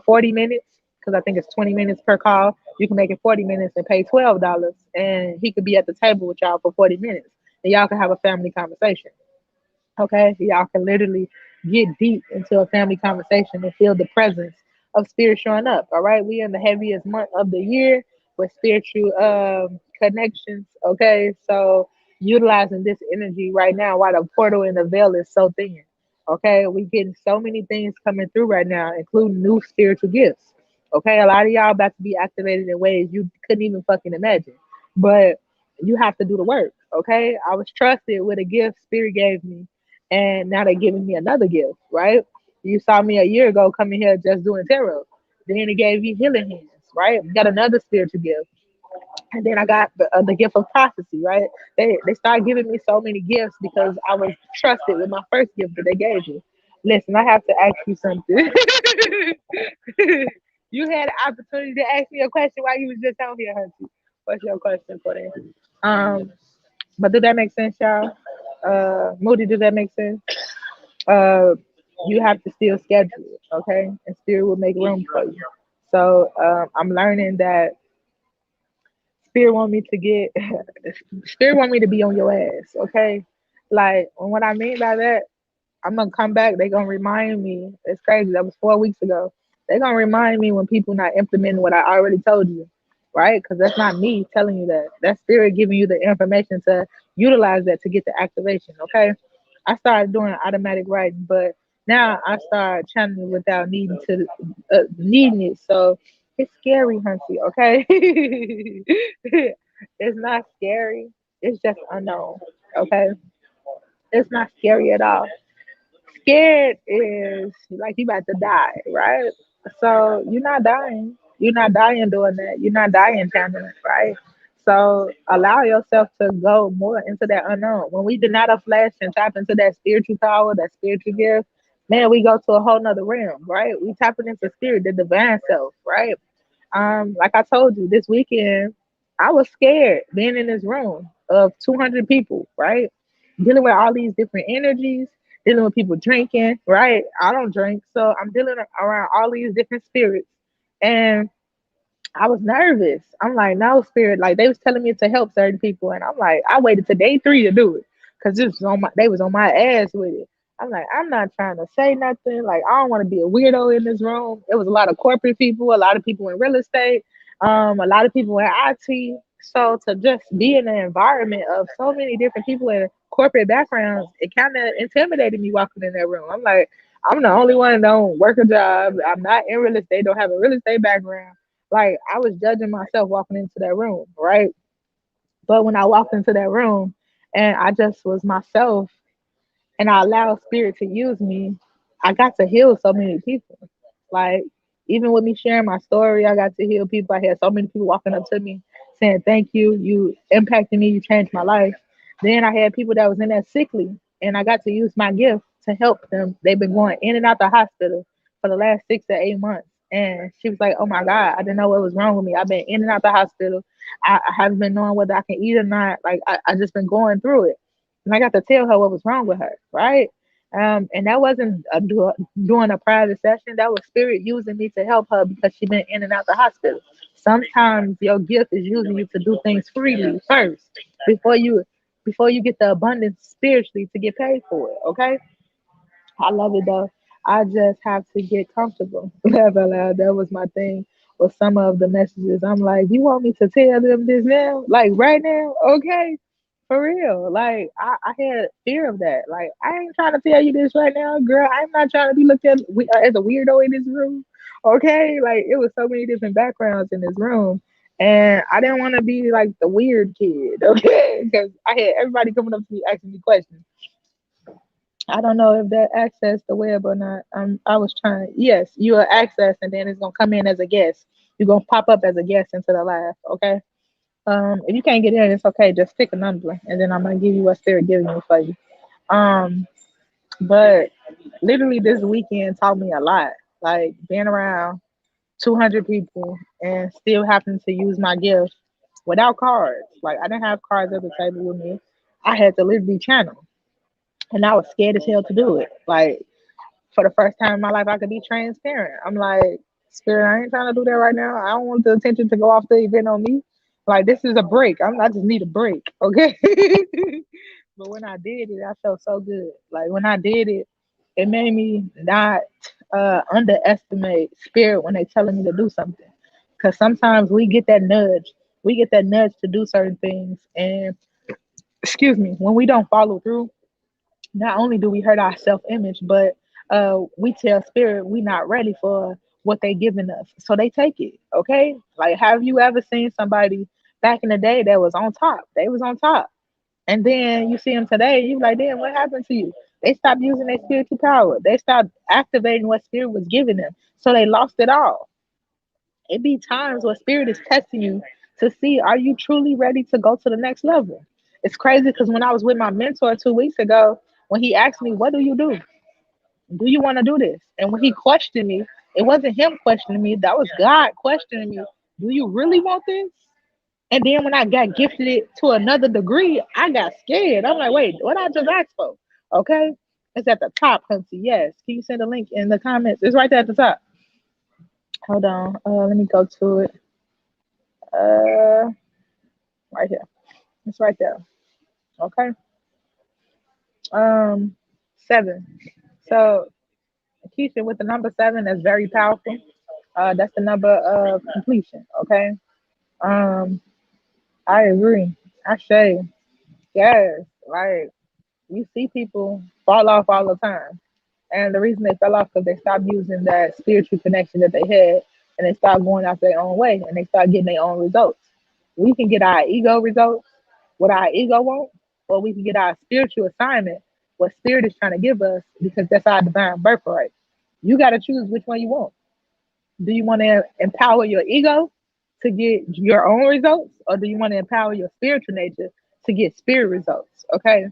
40 minutes because I think it's 20 minutes per call. You can make it 40 minutes and pay $12, and he could be at the table with y'all for 40 minutes, and y'all can have a family conversation. Okay, y'all can literally get deep into a family conversation and feel the presence of spirit showing up. All right, we in the heaviest month of the year with spiritual connections. Okay, so utilizing this energy right now while the portal and the veil is so thin. Okay, we getting so many things coming through right now, including new spiritual gifts. Okay, a lot of y'all about to be activated in ways you couldn't even fucking imagine, but you have to do the work. Okay, I was trusted with a gift spirit gave me, and now they're giving me another gift, right? You saw me a year ago coming here just doing tarot. Then it gave me healing hands, right? Got another spiritual gift. And then I got the gift of prophecy, right? They started giving me so many gifts because I was trusted with my first gift that they gave me. Listen, I have to ask you something. You had an opportunity to ask me a question while you was just on here, Hunty. What's your question for them? But did that make sense, y'all? Moody, did that make sense? Uh, you have to still schedule it, okay? And spirit will make room for you. So I'm learning that spirit want me to get, spirit want me to be on your ass, okay? Like, and what I mean by that, I'm gonna come back. They gonna remind me. It's crazy. That was 4 weeks ago. They gonna remind me when people not implementing what I already told you, right? Because that's not me telling you that. That's spirit giving you the information to utilize that to get the activation. Okay. I started doing automatic writing, but now I start channeling without needing it. So it's scary, Hunty. Okay. It's not scary. It's just unknown. Okay. It's not scary at all. Scared is like you about to die, right? So you're not dying. You're not dying doing that. You're not dying chanting it, right? So allow yourself to go more into that unknown. When we deny the flesh and tap into that spiritual power, that spiritual gift, man, we go to a whole nother realm, right? We tapping into spirit, the divine self, right? Like I told you, this weekend, I was scared being in this room of 200 people, right? Dealing with all these different energies, dealing with people drinking, right? I don't drink, so I'm dealing around all these different spirits. And I was nervous. I'm like, no, spirit. Like they was telling me to help certain people, and I'm like, I waited to day 3 to do it because this was on my. They was on my ass with it. I'm like, I'm not trying to say nothing. Like I don't want to be a weirdo in this room. It was a lot of corporate people, a lot of people in real estate, a lot of people in IT. So to just be in an environment of so many different people in corporate backgrounds, it kind of intimidated me walking in that room. I'm like, I'm the only one that don't work a job. I'm not in real estate. Don't have a real estate background. Like I was judging myself walking into that room, right? But when I walked into that room and I just was myself and I allowed spirit to use me, I got to heal so many people. Like even with me sharing my story, I got to heal people. I had so many people walking up to me saying, "Thank you. You impacted me. You changed my life." Then I had people that was in that sickly, and I got to use my gift to help them. They've been going in and out the hospital for the last 6 to 8 months. And she was like, "Oh my God, I didn't know what was wrong with me. I've been in and out the hospital. I haven't been knowing whether I can eat or not. Like I just been going through it." And I got to tell her what was wrong with her, right? And that wasn't doing a private session. That was spirit using me to help her because she been in and out the hospital. Sometimes your gift is using you to do things freely first before you before you get the abundance spiritually to get paid for it. Okay, I love it though. I just have to get comfortable. Laugh out loud. That was my thing with some of the messages. I'm like, you want me to tell them this now? Like right now? Okay. For real. Like I had fear of that. Like I ain't trying to tell you this right now, girl. I'm not trying to be looked at as a weirdo in this room. Okay. Like it was so many different backgrounds in this room. And I didn't want to be like the weird kid, okay? Because I had everybody coming up to me asking me questions. I don't know if that access the web or not. I was trying. Yes, you are access, and then it's gonna come in as a guest. You're gonna pop up as a guest into the live. Okay. If you can't get in, it's okay. Just pick a number, and then I'm gonna give you what spirit giving me for you. Um, but literally this weekend taught me a lot. Like being around 200 people and still having to use my gift without cards. Like I didn't have cards at the table with me. I had to literally channel, and I was scared as hell to do it. Like for the first time in my life, I could be transparent. I'm like, Spirit, I ain't trying to do that right now. I don't want the attention to go off the event on me. Like, this is a break. I just need a break, okay? But when I did it, I felt so good. Like, when I did it, it made me not underestimate spirit when they telling me to do something. Because sometimes we get that nudge. We get that nudge to do certain things. And, excuse me, when we don't follow through, not only do we hurt our self image, but we tell spirit we not ready for what they giving us. So they take it. Okay. Like have you ever seen somebody back in the day that was on top? They was on top. And then you see them today, you like, damn, what happened to you? They stopped using their spiritual power. They stopped activating what spirit was giving them. So they lost it all. It be times where spirit is testing you to see are you truly ready to go to the next level. It's crazy because when I was with my mentor 2 weeks ago, when he asked me, "What do you do? Do you want to do this?" And when he questioned me, It wasn't him questioning me. That was God questioning me. Do you really want this? And then when I got gifted it to another degree, I got scared. I'm like, wait, what I just asked for? Okay. It's at the top, Hunty. Yes. Can you send a link in the comments? It's right there at the top. Hold on. Let me go to it. Uh, right here. It's right there. Okay. 7. So Keisha with the number 7, that's very powerful. That's the number of completion. Okay. Um, I agree. I say yes. Like you see people fall off all the time. And the reason they fell off because they stopped using that spiritual connection that they had and they started going out their own way and they start getting their own results. We can get our ego results, what our ego wants, or we can get our spiritual assignment, what spirit is trying to give us, because that's our divine birthright. You got to choose which one you want. Do you want to empower your ego to get your own results, or do you want to empower your spiritual nature to get spirit results? Okay.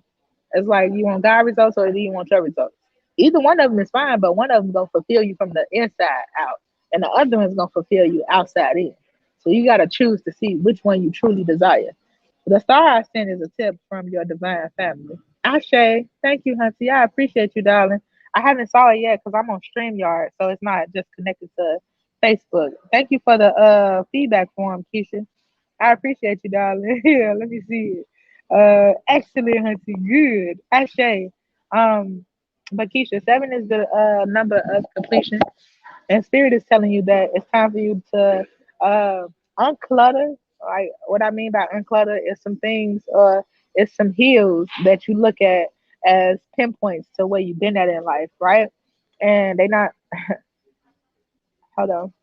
It's like you want God results or do you want your results? Either one of them is fine, but one of them gonna fulfill you from the inside out, and the other one's gonna fulfill you outside in. So you gotta choose to see which one you truly desire. The star I sent is a tip from your divine family. Ashe, thank you, Hunty. I appreciate you, darling. I haven't saw it yet because I'm on StreamYard, so it's not just connected to Facebook. Thank you for the feedback form, Keisha. I appreciate you, darling. Yeah, let me see it. Excellent, Hunty. Good. Ashe. Um, but Keisha, 7 is the number of completion, and Spirit is telling you that it's time for you to uh unclutter. Like what I mean by unclutter is some things, or it's some hills that you look at as pinpoints to where you've been at in life, right? And they not hold on.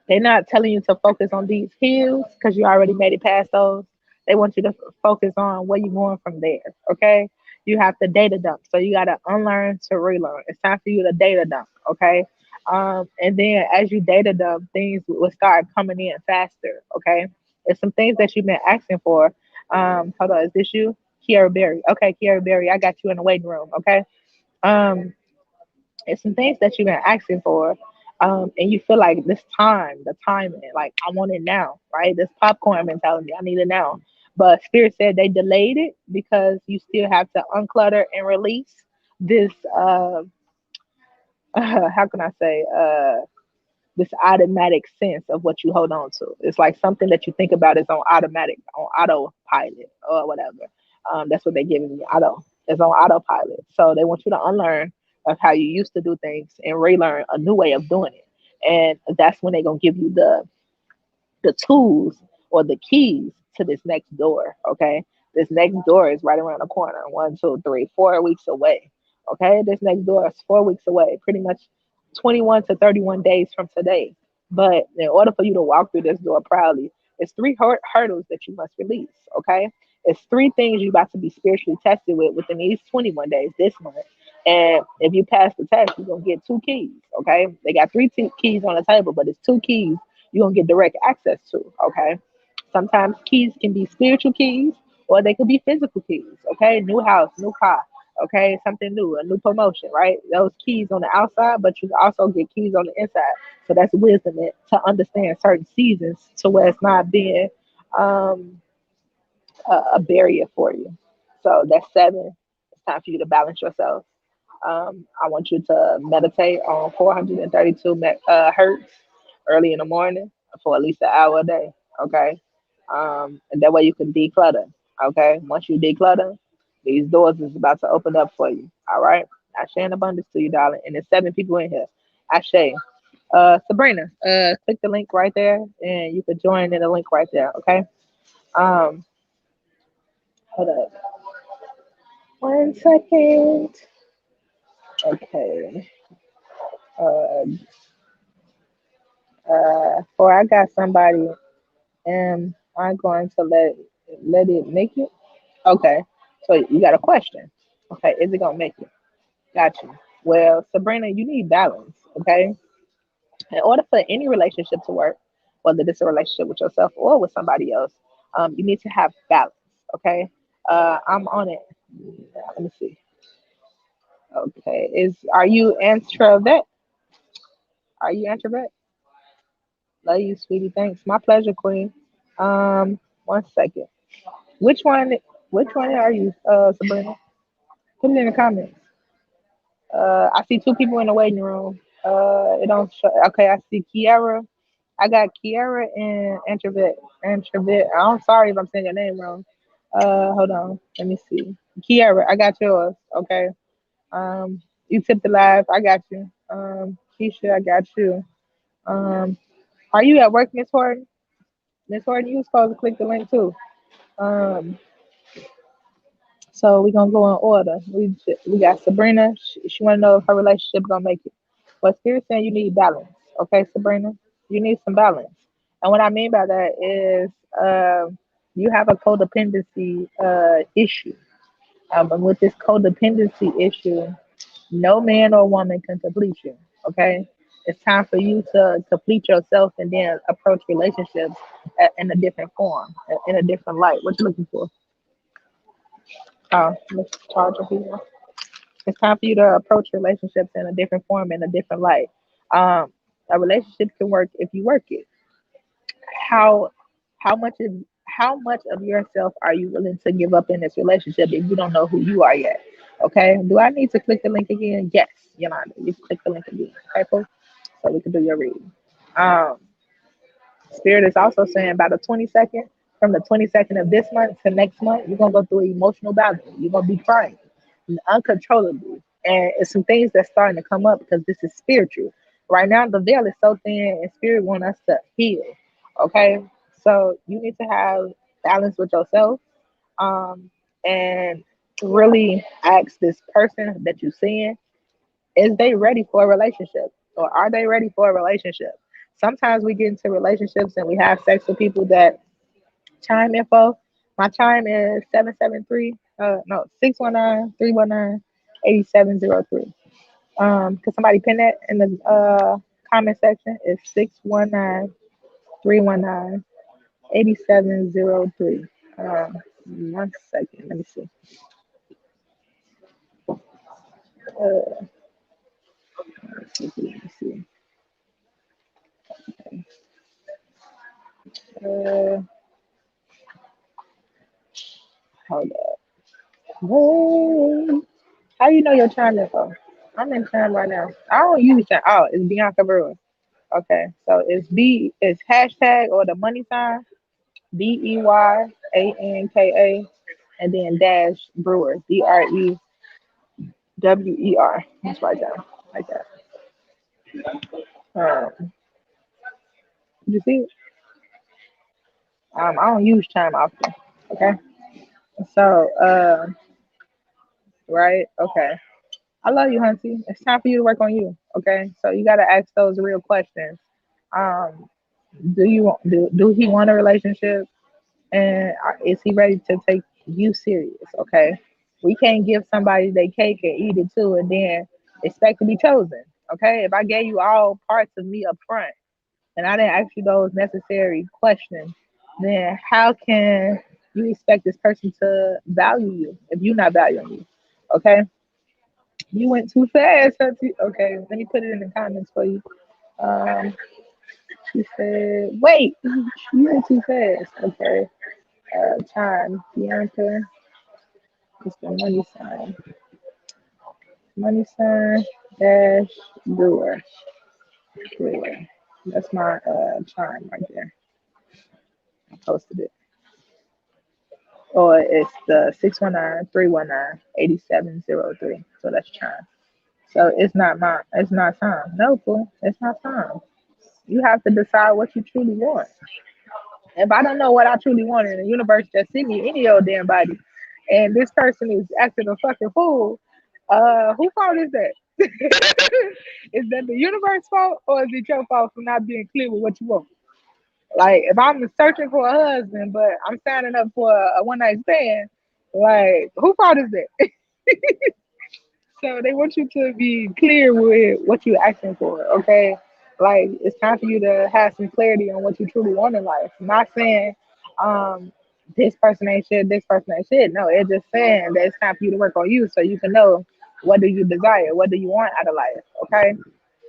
They're not telling you to focus on these hills because you already made it past those. They want you to focus on where you're going from there. Okay. You have to data dump. So you got to unlearn to relearn. It's time for you to data dump. Okay. And then as you data dump, things will start coming in faster. Okay. There's some things that you've been asking for. Hold on. Is this you? Kiara Berry. Okay. Kiara Berry, I got you in the waiting room. Okay. Um, it's some things that you've been asking for, and you feel like this time, the timing, like I want it now, right? This popcorn mentality, I need it now. But Spirit said they delayed it because you still have to unclutter and release this. How can I say? This automatic sense of what you hold on to. It's like something that you think about is on automatic, on autopilot or whatever. That's what they're giving me. It's on autopilot. So they want you to unlearn of how you used to do things and relearn a new way of doing it. And that's when they're gonna give you the tools or the keys to this next door. Okay. This next door is right around the corner. 1, 2, 3, 4 weeks away. Okay. This next door is 4 weeks away, pretty much 21 to 31 days from today. But in order for you to walk through this door proudly, it's three hurdles that you must release. Okay. It's three things you about to be spiritually tested with within these 21 days this month. And if you pass the test, you're going to get two keys. Okay. They got three keys on the table, but it's two keys you're gonna get direct access to. Okay. Sometimes keys can be spiritual keys or they could be physical keys. Okay. New house, new car. Okay. Something new, a new promotion, right? Those keys on the outside, but you can also get keys on the inside. So that's wisdom to understand certain seasons to where it's not being um, a barrier for you. So that's 7. It's time for you to balance yourself. I want you to meditate on 432 hertz early in the morning for at least an hour a day. Okay. And that way you can declutter. Okay. Once you declutter, these doors is about to open up for you. All right. I share an abundance to you, darling. And there's 7 people in here. I share. Sabrina, click the link right there and you can join in the link right there. Okay. Um, hold up. 1 second. Okay. Uh, or I got somebody. Am I going to let it make it? Okay. So you got a question. Okay, is it gonna make it? Got you. Well, Sabrina, you need balance. Okay. In order for any relationship to work, whether it's a relationship with yourself or with somebody else, you need to have balance. Okay. I'm on it. Let me see. Okay. Are you introvert? Are you introvert? Love you, sweetie. Thanks. My pleasure, Queen. 1 second. Which one? Which one are you, Sabrina? Put it in the comments. I see two people in the waiting room. It don't show. Okay, I see Kiara. I got Kiara and Introvert. Introvert. I'm sorry if I'm saying your name wrong. Hold on. Let me see. Kiara, I got yours. Okay. You tipped the live. I got you. Keisha, I got you. Um, are you at work, Miss Horton? Miss Horton, you was supposed to click the link too. Um, so we're gonna go in order. We got Sabrina. She wanna know if her relationship gonna make it. But Spirit saying you need balance. Okay, Sabrina, you need some balance. And what I mean by that is, you have a codependency issue. And with this codependency issue, no man or woman can complete you. Okay, it's time for you to complete yourself and then approach relationships in a different form, in a different light. What you looking for? Oh, Mr. Charger here. It's time for you to approach relationships in a different form, in a different light. Um, a relationship can work if you work it. How how much is how much of yourself are you willing to give up in this relationship if you don't know who you are yet? Okay. Do I need to click the link again? Yes, Yolanda. You can click the link again. Okay, cool. So we can do your reading. Um, Spirit is also saying by the 22nd, from the 22nd of this month to next month, you're gonna go through emotional battle. You're gonna be crying uncontrollably. And it's some things that's starting to come up because this is spiritual. Right now the veil is so thin and spirit want us to heal. Okay. So you need to have balance with yourself. And really ask this person that you're seeing, is they ready for a relationship? Or are they ready for a relationship? Sometimes we get into relationships and we have sex with people that chime info. My chime is 773, no, 619-319-8703. Could somebody pin that in the comment section? It's 619-319-8703. 1 second, let me see. Uh, let me see. Uh, hold up. Hey, how you know your chime info? I'm in chime right now. I don't use chime. Oh, it's Bianca Brewer. Okay, so it's hashtag or the money sign BEYANKA and then dash Brewer BREWER. That's right down like that. You see, I don't use chime often. Okay, so right, okay. I love you, Hunty. It's time for you to work on you. Okay, so you got to ask those real questions. Um, do he want a relationship? And is he ready to take you serious? Okay, we can't give somebody their cake and eat it too, and then expect to be chosen. Okay, if I gave you all parts of me up front and I didn't ask you those necessary questions, then how can you expect this person to value you if you're not valuing you? Okay, you went too fast. Hunty. Okay, let me put it in the comments for you. Um, she said, "Wait, you went too fast." Okay. Time, Bianca, it's the money sign. Money sign dash brewer. Brewer. That's my chime right there. I posted it. Or it's the 619-319-8703. So that's chime. So it's not time. No, fool. It's not time. You have to decide what you truly want. If I don't know what I truly want in the universe just send me any old damn body and this person is acting a fucking fool, who fault is that? Is that the universe fault or is it your fault for not being clear with what you want? Like if I'm searching for a husband but I'm signing up for a one night stand, like who fault is that? So they want you to be clear with what you're asking for, okay? Like it's time for you to have some clarity on what you truly want in life. I'm not saying um this person ain't shit, this person ain't shit. No, it's just saying that it's time for you to work on you so you can know what do you desire, what do you want out of life, okay?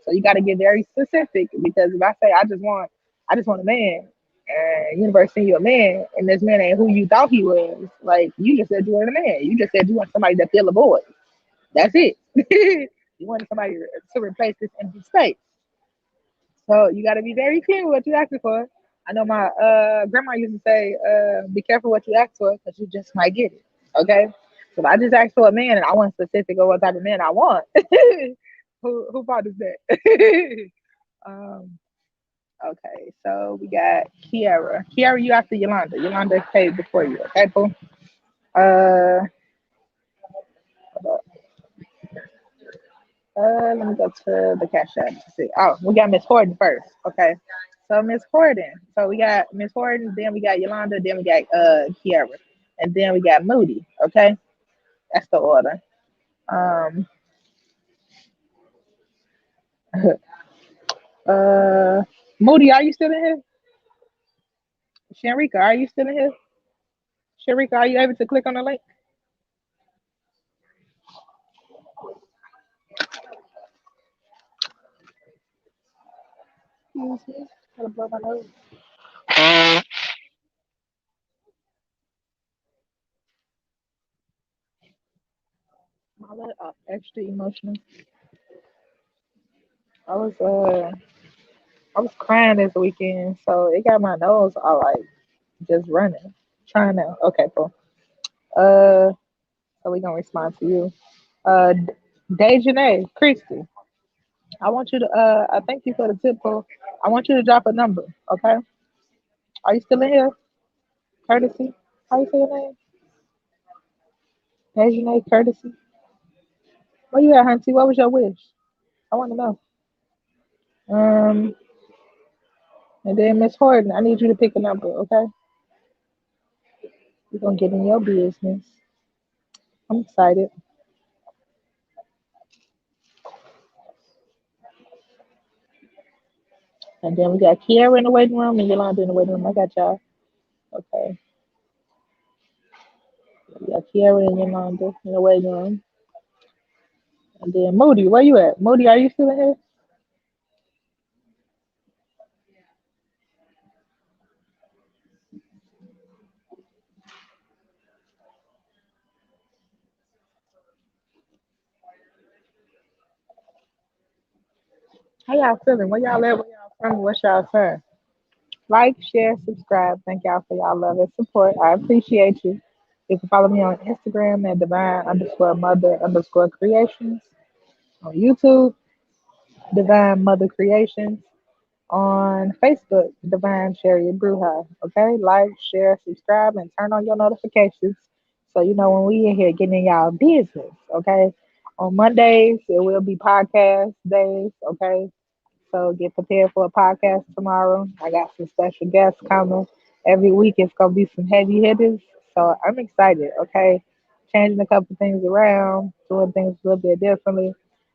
So you got to get very specific because if I say I just want a man, and universe send you a man, and this man ain't who you thought he was, like you just said you wanted a man. You just said you want somebody that fill a void. That's it. You wanted somebody to replace this empty space. So you got to be very clear what you're asking for. I know my grandma used to say, "Be careful what you ask for, because you just might get it." Okay, so if I just ask for a man and I want specific on what type of man I want, who fault is that? um, okay, so we got Kiara. Kiara, you after Yolanda. Yolanda paid before you. Okay, cool. Uh, let me go to the cash app to see. Oh, we got Miss Horton first. Okay. So Miss Horton. So we got Miss Horton, then we got Yolanda, then we got Kiara. And then we got Moody. Okay. That's the order. Um uh Moody, are you still in here? Sharika, are you still in here? Sharika, are you able to click on the link? Excuse me. Gotta blow my nose. My extra emotional. I was uh I was crying this weekend, so it got my nose all like just running. Trying to okay, cool. Uh, so we gonna respond to you. Dejanay, Christy, I want you to I thank you for the tip, bro. I want you to drop a number, okay? Are you still in here? Courtesy? How you say your name? Dejanay Courtesy. Where you at, Hunty? What was your wish? I want to know. Um, and then Miss Horton, I need you to pick a number, okay? We're gonna get in your business. I'm excited. And then we got Kiara in the waiting room and Yolanda in the waiting room. I got y'all. Okay. We got Kiara and Yolanda in the waiting room. And then Moody, where you at? Moody, are you still in here? How y'all feeling? Where y'all at? Where y'all from? What's y'all turn? Like, share, subscribe. Thank y'all for y'all love and support. I appreciate you. You can follow me on Instagram at divine underscore mother underscore creations. On YouTube, Divine Mother Creations. On Facebook, Divine Cherry Bruja. Okay, like, share, subscribe, and turn on your notifications so you know when we in here getting in y'all business. Okay, on Mondays it will be podcast days. Okay, so get prepared for a podcast tomorrow. I got some special guests coming. Every week it's gonna be some heavy hitters. So I'm excited. Okay, changing a couple things around, doing things a little bit differently.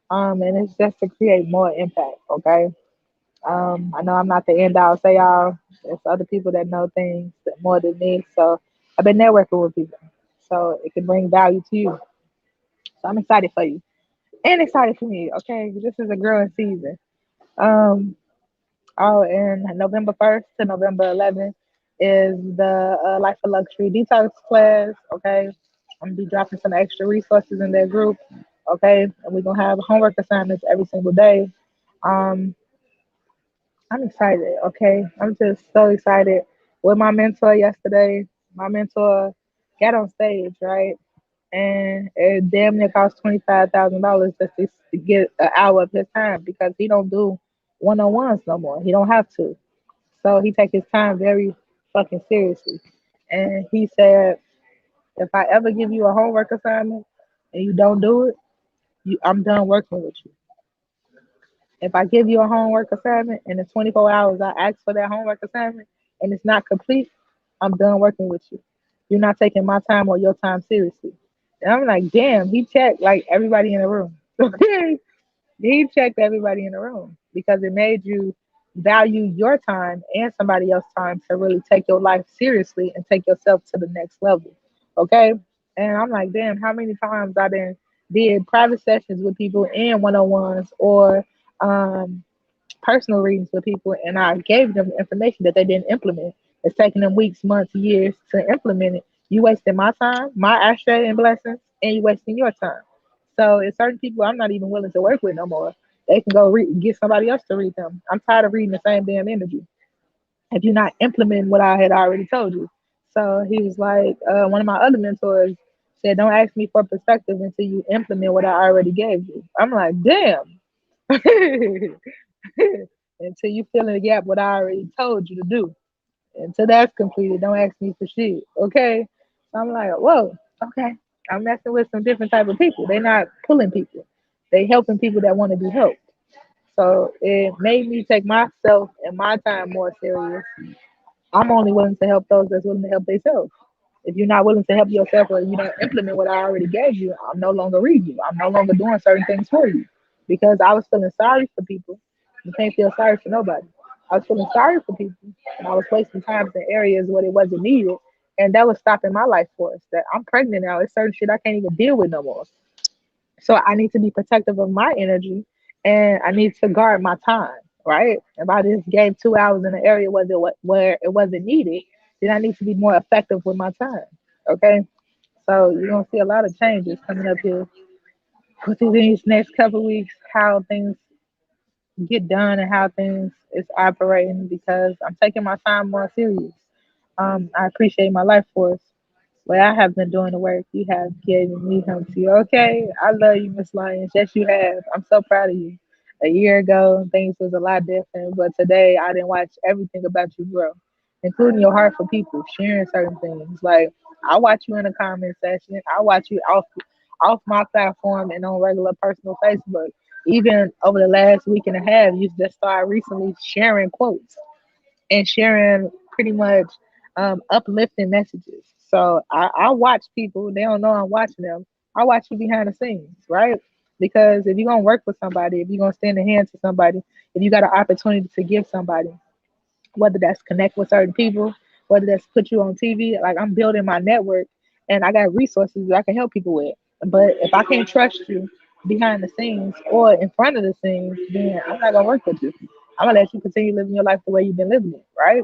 And it's just to create more impact. Okay. I know I'm not the end all say all. There's other people that know things more than me. So I've been networking with people. So it can bring value to you. So I'm excited for you. And excited for me. Okay. This is a growing season. Um, oh, and November 1st to November 11th is the Life of Luxury Detox class. Okay. I'm gonna be dropping some extra resources in that group. Okay. And we're gonna have homework assignments every single day. Um, I'm excited, okay? I'm just so excited. With my mentor yesterday, my mentor got on stage, right? And it damn near cost $25,000 just to get an hour of his time because he don't do one-on-ones no more. He don't have to. So he take his time very fucking seriously. And he said, if I ever give you a homework assignment and you don't do it, I'm done working with you. If I give you a homework assignment and in 24 hours I ask for that homework assignment and it's not complete, I'm done working with you. You're not taking my time or your time seriously. And I'm like, damn, he checked like everybody in the room. He checked everybody in the room because it made you value your time and somebody else's time to really take your life seriously and take yourself to the next level. Okay. And I'm like, damn, how many times I did private sessions with people and one on ones, or um personal readings with people, and I gave them information that they didn't implement. It's taking them weeks, months, years to implement it. You wasting my time, my ashtray and blessings, and you wasting your time. So it's certain people I'm not even willing to work with no more. They can go read, get somebody else to read them. I'm tired of reading the same damn energy if you're not implementing what I had already told you. So he was like, one of my other mentors said, don't ask me for perspective until you implement what I already gave you. I'm like, damn. Until you fill in the gap what I already told you to do. Until that's completed, don't ask me for shit. Okay. So I'm like, whoa, okay. I'm messing with some different type of people. They're not pulling people. They helping people that want to be helped. So it made me take myself and my time more serious. I'm only willing to help those that's willing to help themselves. If you're not willing to help yourself or you don't implement what I already gave you, I'm no longer reading you. I'm no longer doing certain things for you because I was feeling sorry for people. You can't feel sorry for nobody. I was feeling sorry for people and I was wasting time in areas where it wasn't needed. And that was stopping my life force. That I'm pregnant now. It's certain shit I can't even deal with no more. So I need to be protective of my energy and I need to guard my time, right? If I just gave 2 hours in an area where it wasn't needed, then I need to be more effective with my time. Okay. So you're gonna see a lot of changes coming up here within these next couple of weeks, how things get done and how things is operating because I'm taking my time more serious. I appreciate my life force. Well, I have been doing the work. You have given me him to you. Okay. I love you, Miss Lyons. Yes, you have. I'm so proud of you. A year ago, things was a lot different, but today I didn't watch everything about you grow, including your heart for people, sharing certain things. Like I watch you in a comment section. I watch you off my platform and on regular personal Facebook. Even over the last week and a half, you just started recently sharing quotes and sharing pretty much uplifting messages. So I watch people, they don't know I'm watching them. I watch you behind the scenes, right? Because if you're gonna work with somebody, if you're gonna stand a hand to somebody, if you got an opportunity to give somebody, whether that's connect with certain people, whether that's put you on TV, like I'm building my network and I got resources that I can help people with. But if I can't trust you behind the scenes or in front of the scenes, then I'm not gonna work with you. I'm gonna let you continue living your life the way you've been living it, right?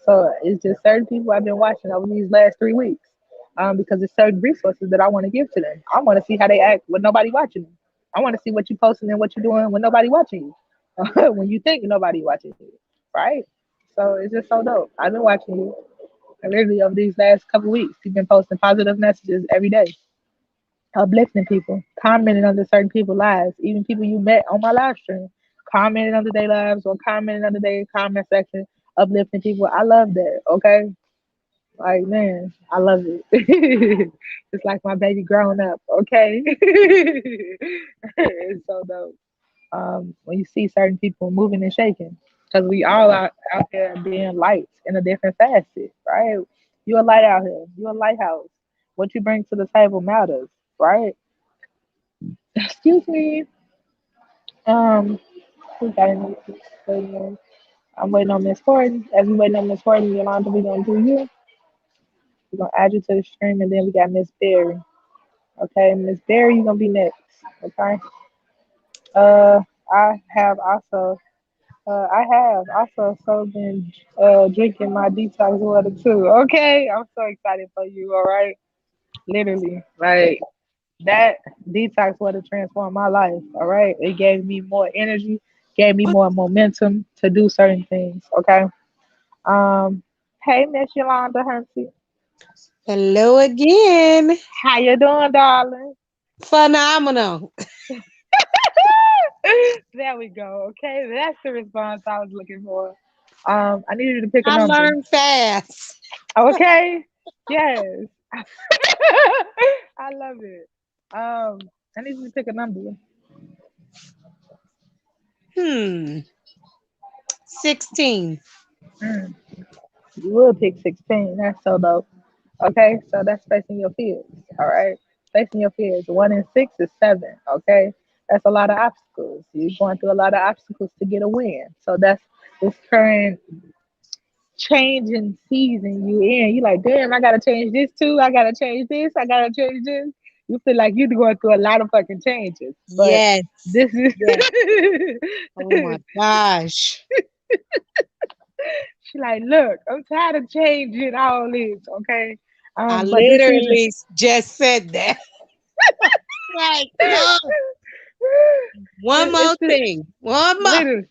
So it's just certain people I've been watching over these last 3 weeks. Because it's certain resources that I want to give to them. I want to see how they act with nobody watching them. I want to see what you're posting and what you're doing with nobody watching you. When you think nobody watching you, right? So it's just so dope. I've been watching you literally over these last couple weeks. You've been posting positive messages every day, uplifting people, commenting under certain people's lives, even people you met on my live stream, commenting under their lives or commenting under their comment section, uplifting people. I love that. Okay. Like man, I love it. It's like my baby growing up. Okay. It's so dope. When you see certain people moving and shaking, because we all out there being lights in a different facet, right? You're a light out here. You're a lighthouse. What you bring to the table matters, right? Excuse me. Um, who got any? I'm waiting on Miss Horton. As we waiting on Miss Horton, Yolanda, we gonna do you. We're gonna add you to the stream, and then we got Miss Berry. Okay, Miss Berry, you're gonna be next. Okay. Uh, I have also I have also so been drinking my detox water too. Okay, I'm so excited for you. All right, literally, like that detox water transformed my life. All right, it gave me more energy, gave me more momentum to do certain things. Okay. Um, hey Miss Yolanda Humphrey, Hello again. how you doing, darling? Phenomenal. There we go. Okay, that's the response I was looking for. I need you to pick a I number. learned fast. Okay. Yes. I love it. I need you to pick a number. Hmm. 16. Mm, you will pick 16. That's so dope. Okay, so that's facing your fears. All right. Facing your fears. 1 and 6 is 7. Okay. That's a lot of obstacles. You're going through a lot of obstacles to get a win. So that's this current changing season you in. You like, damn, I gotta change this too. I gotta change this. I gotta change this. You feel like you're going through a lot of fucking changes, but Yes. this is Yes. Oh my gosh. she like, look, I'm tired of changing all this, okay? I But this season, literally just said that. Like, no. One more it's thing. One more. literally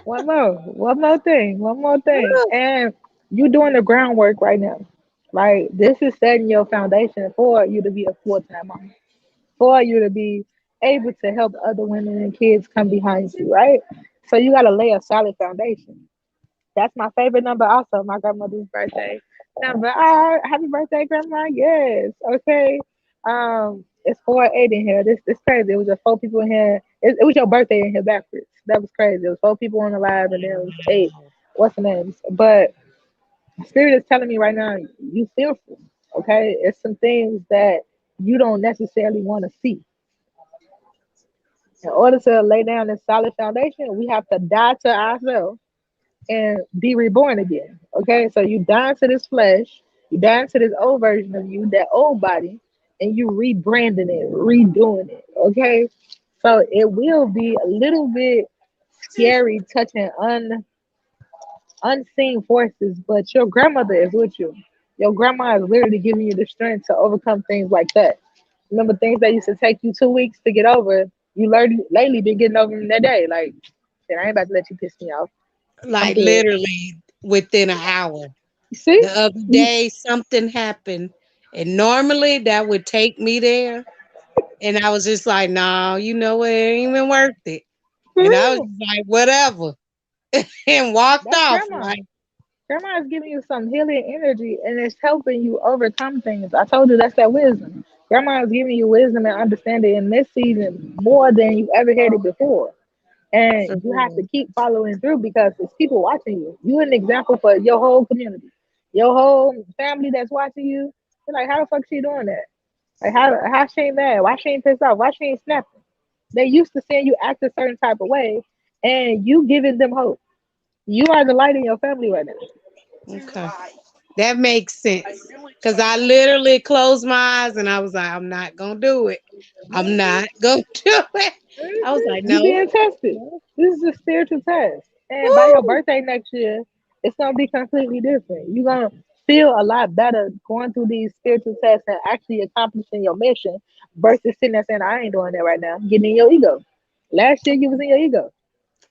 one more thing, and you're doing the groundwork right now, right? This is setting your foundation for you to be a full-time mom, for you to be able to help other women and kids come behind you, right? So you got to lay a solid foundation. That's my favorite number. Also, my grandmother's birthday number. Happy birthday, grandma! Yes. Okay. It's 4-8 in here. This crazy. It was just four people in here. It was your birthday in here backwards. That was crazy. It was four people on the live, and then it was eight. What's the names? But Spirit is telling me right now, you fearful. Okay, it's some things that you don't necessarily want to see. In order to lay down this solid foundation, we have to die to ourselves and be reborn again. Okay, so you die to this flesh, you die to this old version of you, that old body, and you rebranding it, redoing it. Okay, so it will be a little bit scary touching unseen forces, but your grandmother is with you. Your grandma is literally giving you the strength to overcome things like that. Remember things that used to take you 2 weeks to get over, you learned lately been getting over them that day. Like, shit, I ain't about to let you piss me off. I'm Like good. literally within an hour. You see? The other day, something happened, and normally that would take me there. And I was just like, no, you know what? It ain't even worth it. For And I was real. just like, whatever. And walked That's off. grandma. Like, Grandma is giving you some healing energy and it's helping you overcome things. I told you that's that wisdom. Grandma is giving you wisdom and understanding in this season more than you ever had it before. for And you have real. to keep following through because there's people watching you. You're an example for your whole community, your whole family that's watching you. They're like, how the fuck she doing that? Like, how she ain't mad? Why she ain't pissed off? Why she ain't snapping? They used to seeing you act a certain type of way, and you giving them hope. You are the light in your family right now. Okay. That makes sense. Because I literally closed my eyes and I was like, I'm not going to do it. I'm not going to do it. I was like, You no. being tested. No. This is a spiritual test. And by your Woo! birthday next year, it's gonna be completely different. You're gonna feel a lot better going through these spiritual tests and actually accomplishing your mission versus sitting there saying, I ain't doing that right now. Getting in your ego. Last year you was in your ego.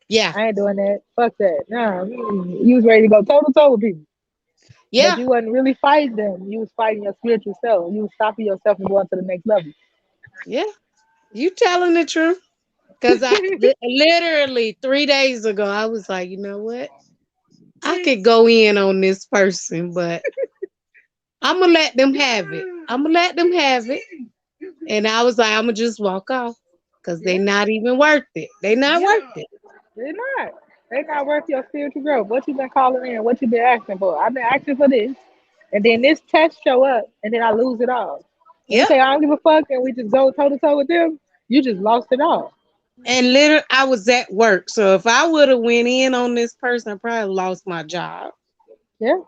Yeah. I ain't doing that. Fuck that. No, you was ready to go toe to toe with people. But Yeah. you wasn't really fighting them. You was fighting your spiritual self. You was stopping yourself from going to the next level. Yeah. You telling the truth. Because literally 3 days ago, I was like, you know what? I could go in on this person, but I'm going to let them have it. I'm going to let them have it. And I was like, I'm going to just walk off because they Yeah, not even worth it. They not worth it. they're not. They're not worth your spiritual growth. What you been calling in? What you been asking for? I've been asking for this, and then this test show up, and then I lose it all. When you Yep. say I don't give a fuck, and we just go toe to toe with them, you just lost it all. And literally, I was at work. So if I would have went in on this person, I probably lost my job, Yeah,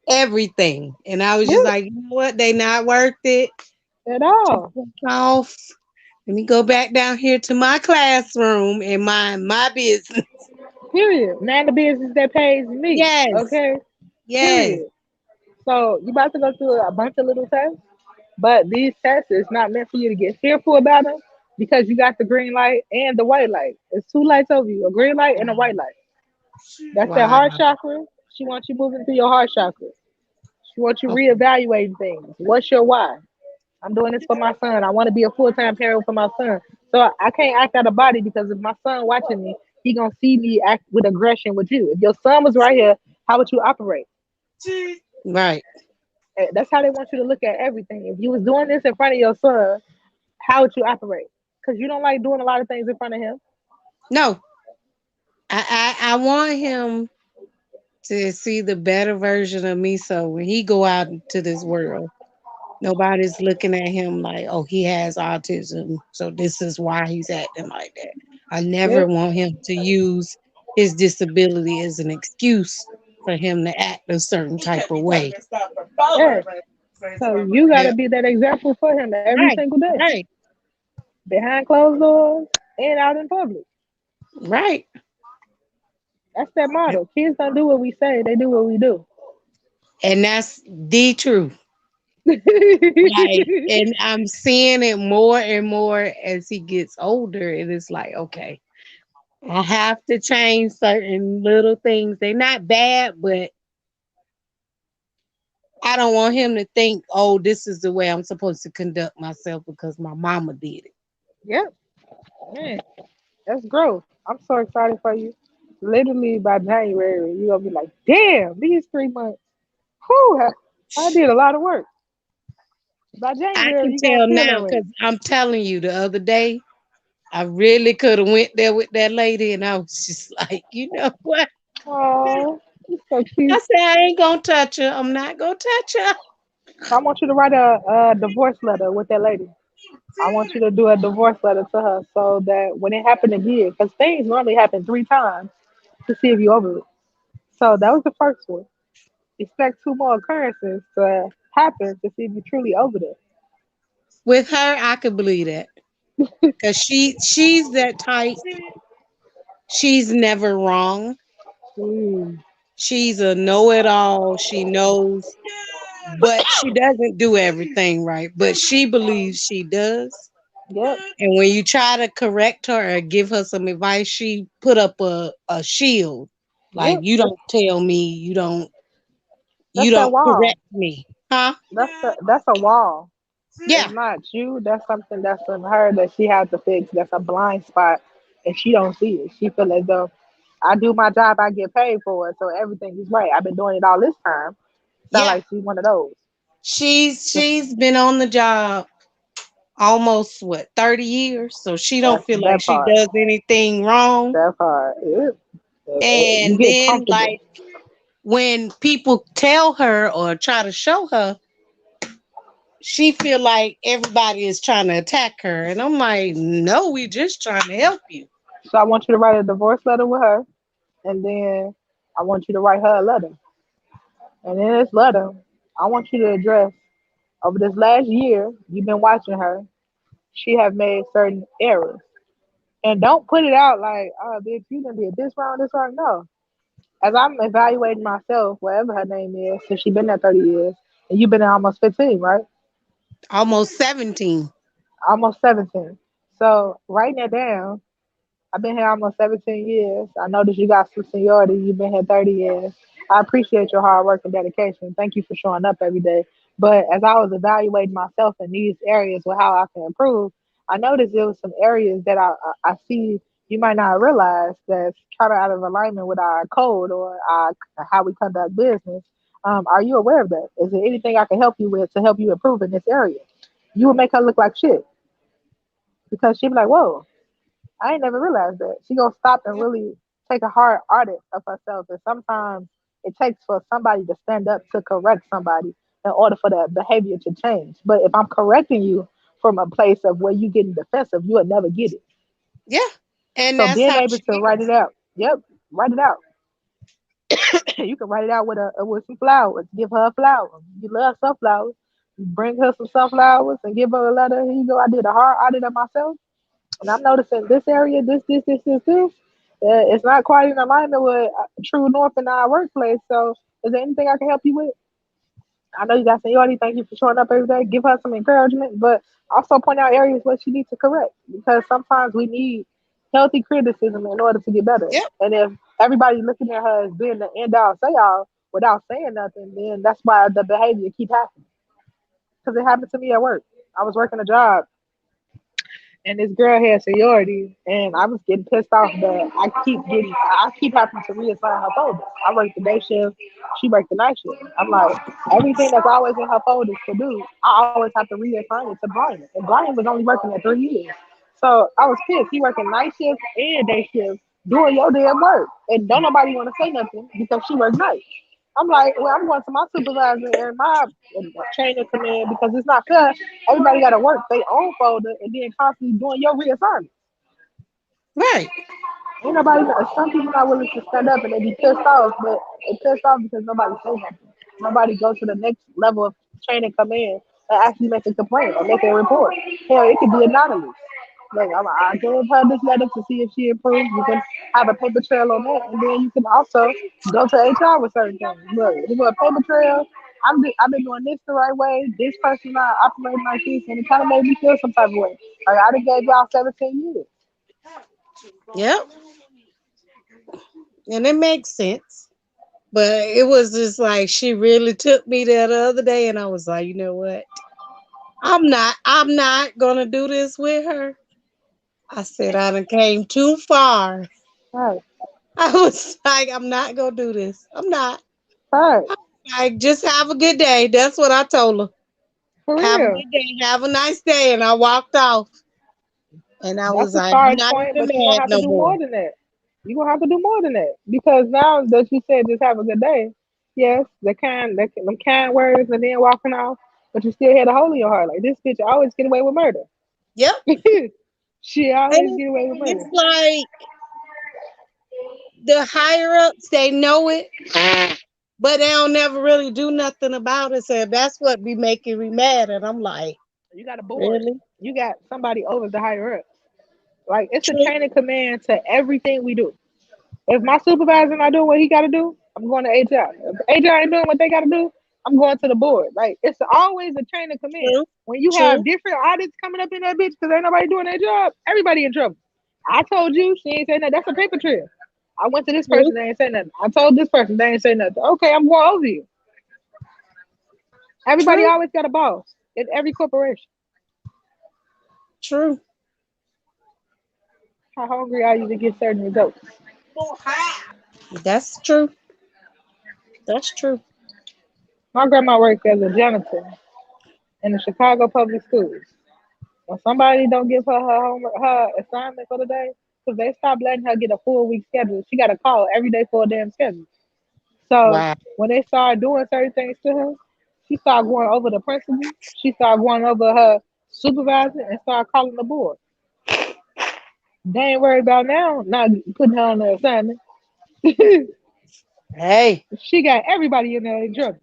everything. And I was just yeah, like, you know what? They not worth it. at Just all. walk off. Let me go back down here to my classroom and mind my business. Period. None of the business that pays me. Yes. Okay. Yes. Period. So you about to go through a bunch of little tests, but these tests is not meant for you to get fearful about them because you got the green light and the white light. It's two lights over you, a green light and a white light. That's that Wow. heart chakra. She wants you moving through your heart chakra. She wants you Okay. reevaluating things. What's your why? I'm doing this for my son. I want to be a full time parent for my son. So I can't act out of body because if my son watching me, he gonna see me act with aggression with you. If your son was right here, how would you operate? Right. That's how they want you to look at everything. If you was doing this in front of your son, how would you operate? Because you don't like doing a lot of things in front of him. No. I want him to see the better version of me. So when he go out into this world, nobody's looking at him like, oh, he has autism. So this is why he's acting like that. I Yeah, never want him to use his disability as an excuse for him to act a certain type of way. yeah. So you gotta be that example for him every Right, single day, right, behind closed doors and out in public. right. That's that motto. Kids don't do what we say; they do what we do. And that's the truth. Like, and I'm seeing it more and more as he gets older. And it's like, okay, I have to change certain little things. They're not bad, but I don't want him to think, oh, this is the way I'm supposed to conduct myself because my mama did it. Yep, man, that's growth. I'm so excited for you. Literally by January, you're gonna be like, damn, these 3 months. Whew, I did a lot of work. By I January, can you're gonna tell feel now that way. because I'm telling you, the other day, I really could have went there with that lady, and I was just like, you know what? Oh, it's so I cute. said, I ain't gonna touch her. I'm not gonna touch her. So I want you to write a divorce letter with that lady. I want you to do a divorce letter to her so that when it happened again, because things normally happen 3 times to see if you over it. So that was the first one. Expect two more occurrences to happen to see if you're truly over it. With her, I could believe that. Cause she's that type. She's never wrong. Mm. She's a know-it-all. She knows, but she doesn't do everything right. But she believes she does. Yep, And when you try to correct her or give her some advice, she put up a shield. Like yep. you That's don't tell me, you that's that don't wall. correct me. Huh? That's a wall. It's Yeah. not you. That's something that's in her that she has to fix. That's a blind spot, and she don't see it. She feel as though I do my job, I get paid for it, so everything is right. I've been doing it all this time. Sound Yeah. like she's one of those. She's been on the job almost what 30 years, so she don't That's feel like that she part. does anything wrong. That part. Yeah. You And get then comfortable. like when people tell her or try to show her, she feel like everybody is trying to attack her. And I'm like, no, we just trying to help you. So I want you to write a divorce letter with her, and then I want you to write her a letter. And in this letter, I want you to address over this last year you've been watching her. She have made certain errors, and don't put it out like, oh, bitch, you done did this wrong, this wrong. No, as I'm evaluating myself, whatever her name is, since she been there 30 years, and you've been there almost 15, right? Almost 17. Almost 17. So writing that down, I've been here almost 17 years. I know that you got some seniority. You've been here 30 years. I appreciate your hard work and dedication. Thank you for showing up every day. But as I was evaluating myself in these areas with how I can improve, I noticed there was some areas that I see you might not realize that's kind of out of alignment with our code or our, how we conduct business. Are you aware of that? Is there anything I can help you with to help you improve in this area? You would make her look like shit because she'd be like, whoa, I ain't never realized that. She gonna stop and really take a hard audit of herself. And sometimes it takes for somebody to stand up to correct somebody in order for that behavior to change. But if I'm correcting you from a place of where you getting defensive, you would never get it. Yeah. And So that's being how able she to write is. it out. Yep, write it out. You can write it out with some flowers. Give her a flower. You love sunflowers. You bring her some sunflowers and give her a letter. Here you go. I did a hard audit of myself. And I'm noticing this area, this. It's not quite in alignment with True North in our workplace. So, is there anything I can help you with? I know you got seniority. Thank you for showing up every day. Give her some encouragement, but also point out areas where she needs to correct because sometimes we need healthy criticism in order to get better. Yep. And if everybody's looking at her as being the end all say all without saying nothing, then that's why the behavior keep happening. Because it happened to me at work. I was working a job and this girl had seniority, and I was getting pissed off that I keep having to reassign her folders. I work the day shift, she worked the night shift. I'm like, everything that's always in her folders to do, I always have to reassign it to Brian. And Brian was only working at 3 years. So I was pissed. He working night shift and day shift, doing your damn work. And don't nobody want to say nothing because she works night. I'm like, well, I'm going to my supervisor and my chain of command because it's not fair. Everybody got to work their own folder and then constantly doing your reassignment. Right. Ain't nobody. Some people not willing to stand up and they be pissed off, but they pissed off because nobody say nothing. Nobody go to the next level of chain of command and actually make a complaint or make a report. Hell, it could be anonymous. Like I gave her this letter to see if she improves. You can have a paper trail on that, and then you can also go to HR with certain things. Look, if you want a paper trail, I've been doing this the right way. This person not operating like this, and it kind of made me feel some type of way. Like I done gave y'all 17 years. Yep. And it makes sense. But it was just like she really took me there the other day, and I was like, you know what? I'm not gonna do this with her. I said I done came too far. Right, I was like, I'm not gonna do this. I'm not. right, Like, just have a good day. That's what I told her. for Have a real. good day. Have a nice day. And I walked off. And I That's was the like, I'm starting not point, even but you're gonna mad have to no do more. more than that. You're gonna have to do more than that because now that you said just have a good day, yes, them kind words and then walking off, but you still had a hole in your heart. Like this bitch always get away with murder. Yep. She always And get away with it's murder. like the higher ups, they know it, but they don't never really do nothing about it. So that's what be making me mad. And I'm like, You got a board. really? You got somebody over the higher up. Like it's a True. chain of command to everything we do. If my supervisor not doing what he got to do, I'm going to HR. If HR ain't doing what they got to do, I'm going to the board. Like it's always a chain of command. True. When you have True. different audits coming up in that bitch because ain't nobody doing their job, everybody in trouble. I told you, she ain't saying that. That's a paper trail. I went to this True. person, they ain't say nothing. I told this person, they ain't say nothing. Okay, I'm going over you. Everybody True. always got a boss in every corporation. True. How hungry are you to get certain results? That's true. That's true. My grandma worked as a janitor in the Chicago public schools. When somebody don't give her her assignment for the day, because they stopped letting her get a full week schedule, she got a call every day for a damn schedule. So Wow. when they started doing certain things to her, she started going over the principal, she started going over her supervisor, and started calling the board. They ain't worried about now not putting her on the assignment. Hey, She got everybody in there in trouble.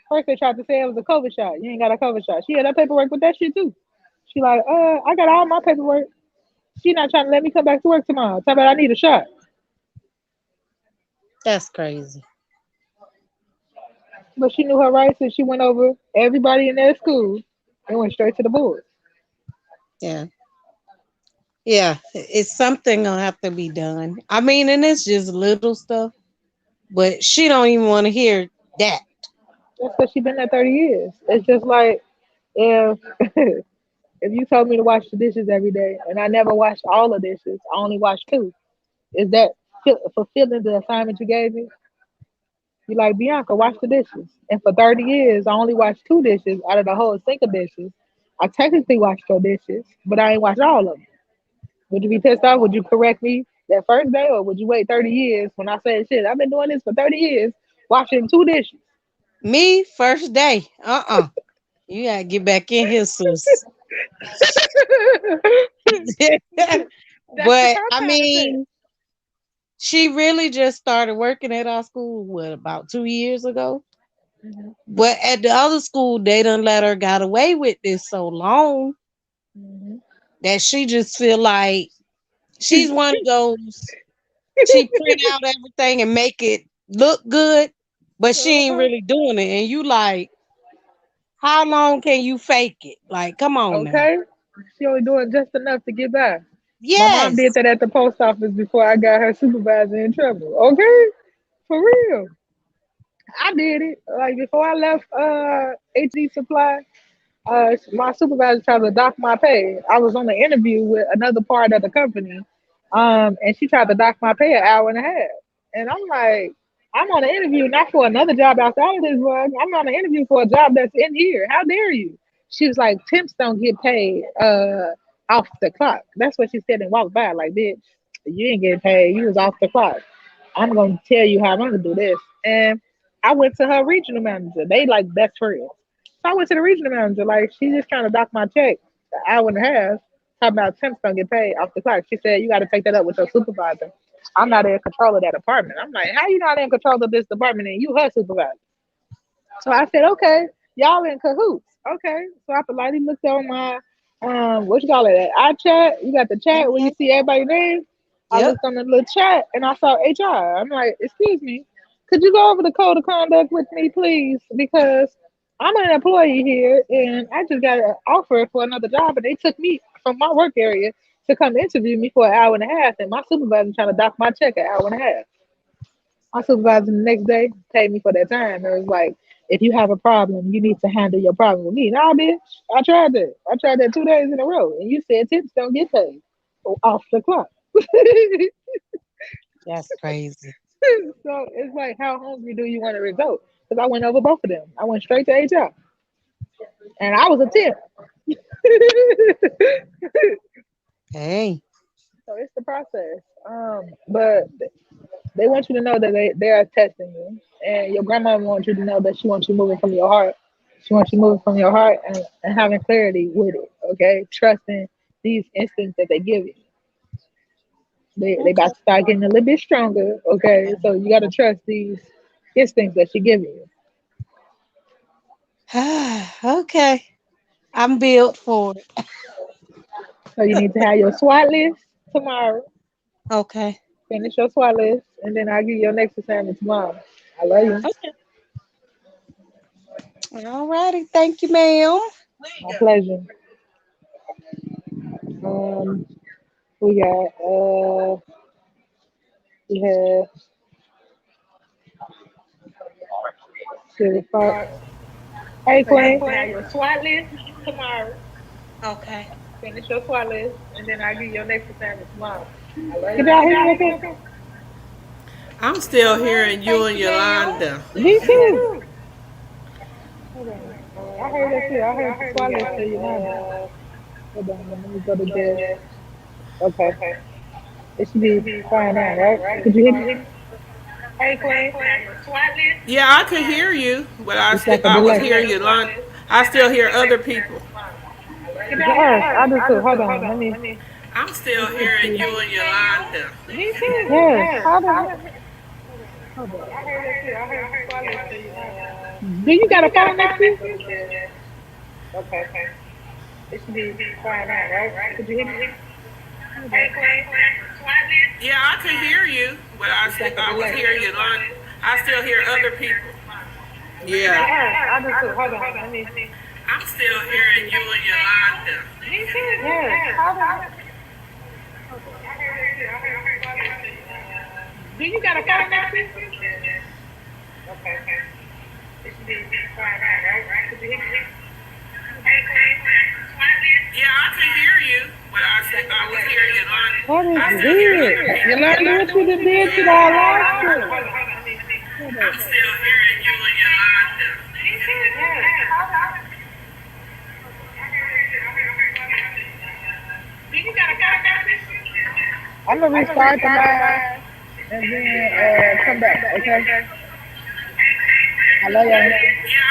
First they tried to say it was a COVID shot. You ain't got a COVID shot. She had her paperwork with that shit too. She like, I got all my paperwork. She not trying to let me come back to work tomorrow. Tell me I need a shot. that's crazy. But she knew her rights and she went over everybody in their school and went straight to the board. Yeah. Yeah. It's something gonna have to be done. I mean, and it's just little stuff, but she don't even want to hear that. That's because she been there 30 years. It's just like if if you told me to wash the dishes every day and I never washed all the dishes, I only washed two. Is that fulfilling the assignment you gave me? You like Bianca, wash the dishes. And for 30 years, I only washed two dishes out of the whole sink of dishes. I technically washed your dishes, but I ain't washed all of them. Would you be pissed off? Would you correct me that first day, or would you wait 30 years when I said, shit, I've been doing this for 30 years, washing two dishes? Me, first day. You gotta get back in here, sis. That's what But your I parents said. mean, she really just started working at our school, what, about 2 years ago? Hmm. But at the other school, they done let her got away with this so long Hmm. that she just feel like she's one of those. She print out everything and make it look good, but she ain't Uh-huh. really doing it. And you like, how long can you fake it? Like, come on now. Okay. She only doing just enough to get by. My mom did Yes. that at the post office before I got her supervisor in trouble. Okay? For real. I did it. Like before I left Supply, my supervisor tried to dock my pay. I was on the interview with another part of the company, and she tried to dock my pay an hour and a half. And I'm like, I'm on an interview not for another job outside of this one. I'm on an interview for a job that's in here. How dare you? She was like, temps don't get paid off the clock. That's what she said and walked by like, bitch, you ain't getting paid. You was off the clock. I'm gonna tell you how I'm gonna do this. And I went to her regional manager. They like best friends. So I went to the regional manager, like she just trying to dock my check an hour and a half. Talking about temps don't get paid off the clock. She said you got to take that up with your supervisor. I'm not in control of that department. I'm like, how you not in control of this department and you her supervisor? So I said, okay, y'all in cahoots. Okay. So I politely looked on my what you call it, iChat. You got the chat where Mhm. you see everybody's name. I Yep. looked on the little chat and I saw HR. I'm like, excuse me, could you go over the code of conduct with me, please? Because I'm an employee here and I just got an offer for another job and they took me from my work area to come interview me for an hour and a half and my supervisor trying to dock my check an hour and a half. My supervisor the next day paid me for that time. It was like, if you have a problem, you need to handle your problem with me. Nah, bitch, I tried that. I tried that 2 days in a row, and you said tips don't get paid off the clock. That's crazy. So it's like, how hungry do you want to result? Because I went over both of them. I went straight to HR, and I was a tip. Hey. So it's the process. But they want you to know that they are testing you, and your grandma wants you to know that she wants you moving from your heart. She wants you moving from your heart and having clarity with it. Okay, trusting these instincts that they give you. They Okay. about to start getting a little bit stronger. Okay, so you got to trust these instincts that she giving you. Okay. I'm built for it. So you need to have your SWOT list tomorrow. Okay. Finish your SWOT list, and then I'll give you your next assignment tomorrow. I love you. Okay. All righty. Thank you, ma'am. My pleasure. We got we have Silver Fox. Hey Queen, have your SWOT list tomorrow. Okay. Finish your SWOT list, and then I'll give you your next assignment tomorrow. I love you. Can y'all hear me okay? I'm still All right. hearing you Thank and you, ma'am. Yolanda. Me too. Hold on. I heard that too. I heard the SWOT list for you, London. Hold on. Let me go to this. Okay. It should be fine now, right? Could you hear me? Hey Queen, have your SWOT list. Yeah, I could hear you, but It's like a I was delay. hearing Yolanda. I still hear other people. Yes, I do too. Hold on. I'm still Let me hearing see. you and Yolanda. Yes. How the hold on. I heard that too. I heard the SWOT list for you, London. Do you got a phone next to you? Okay. It should be fine now, right? Could you hear me? Hey Queen, SWOT list. Yeah, I could hear you, but It's like a I was delay. hearing Yolanda. I still hear other people. Yeah, Yes, I do too. Hold on. I'm still hearing you and Yolanda. Yes. How the do you got a phone next to you? Okay. It should be fine now, right? Could you hear me? Hey Queen, SWOT list. Yeah, I could hear you, but I was hearing Yolanda. What I is still hear other this? people. Yolanda, what you done did to our live stream? I'm still hearing you and Yolanda. I'm gonna restart the live and then come back, okay? I love y'all. Yeah,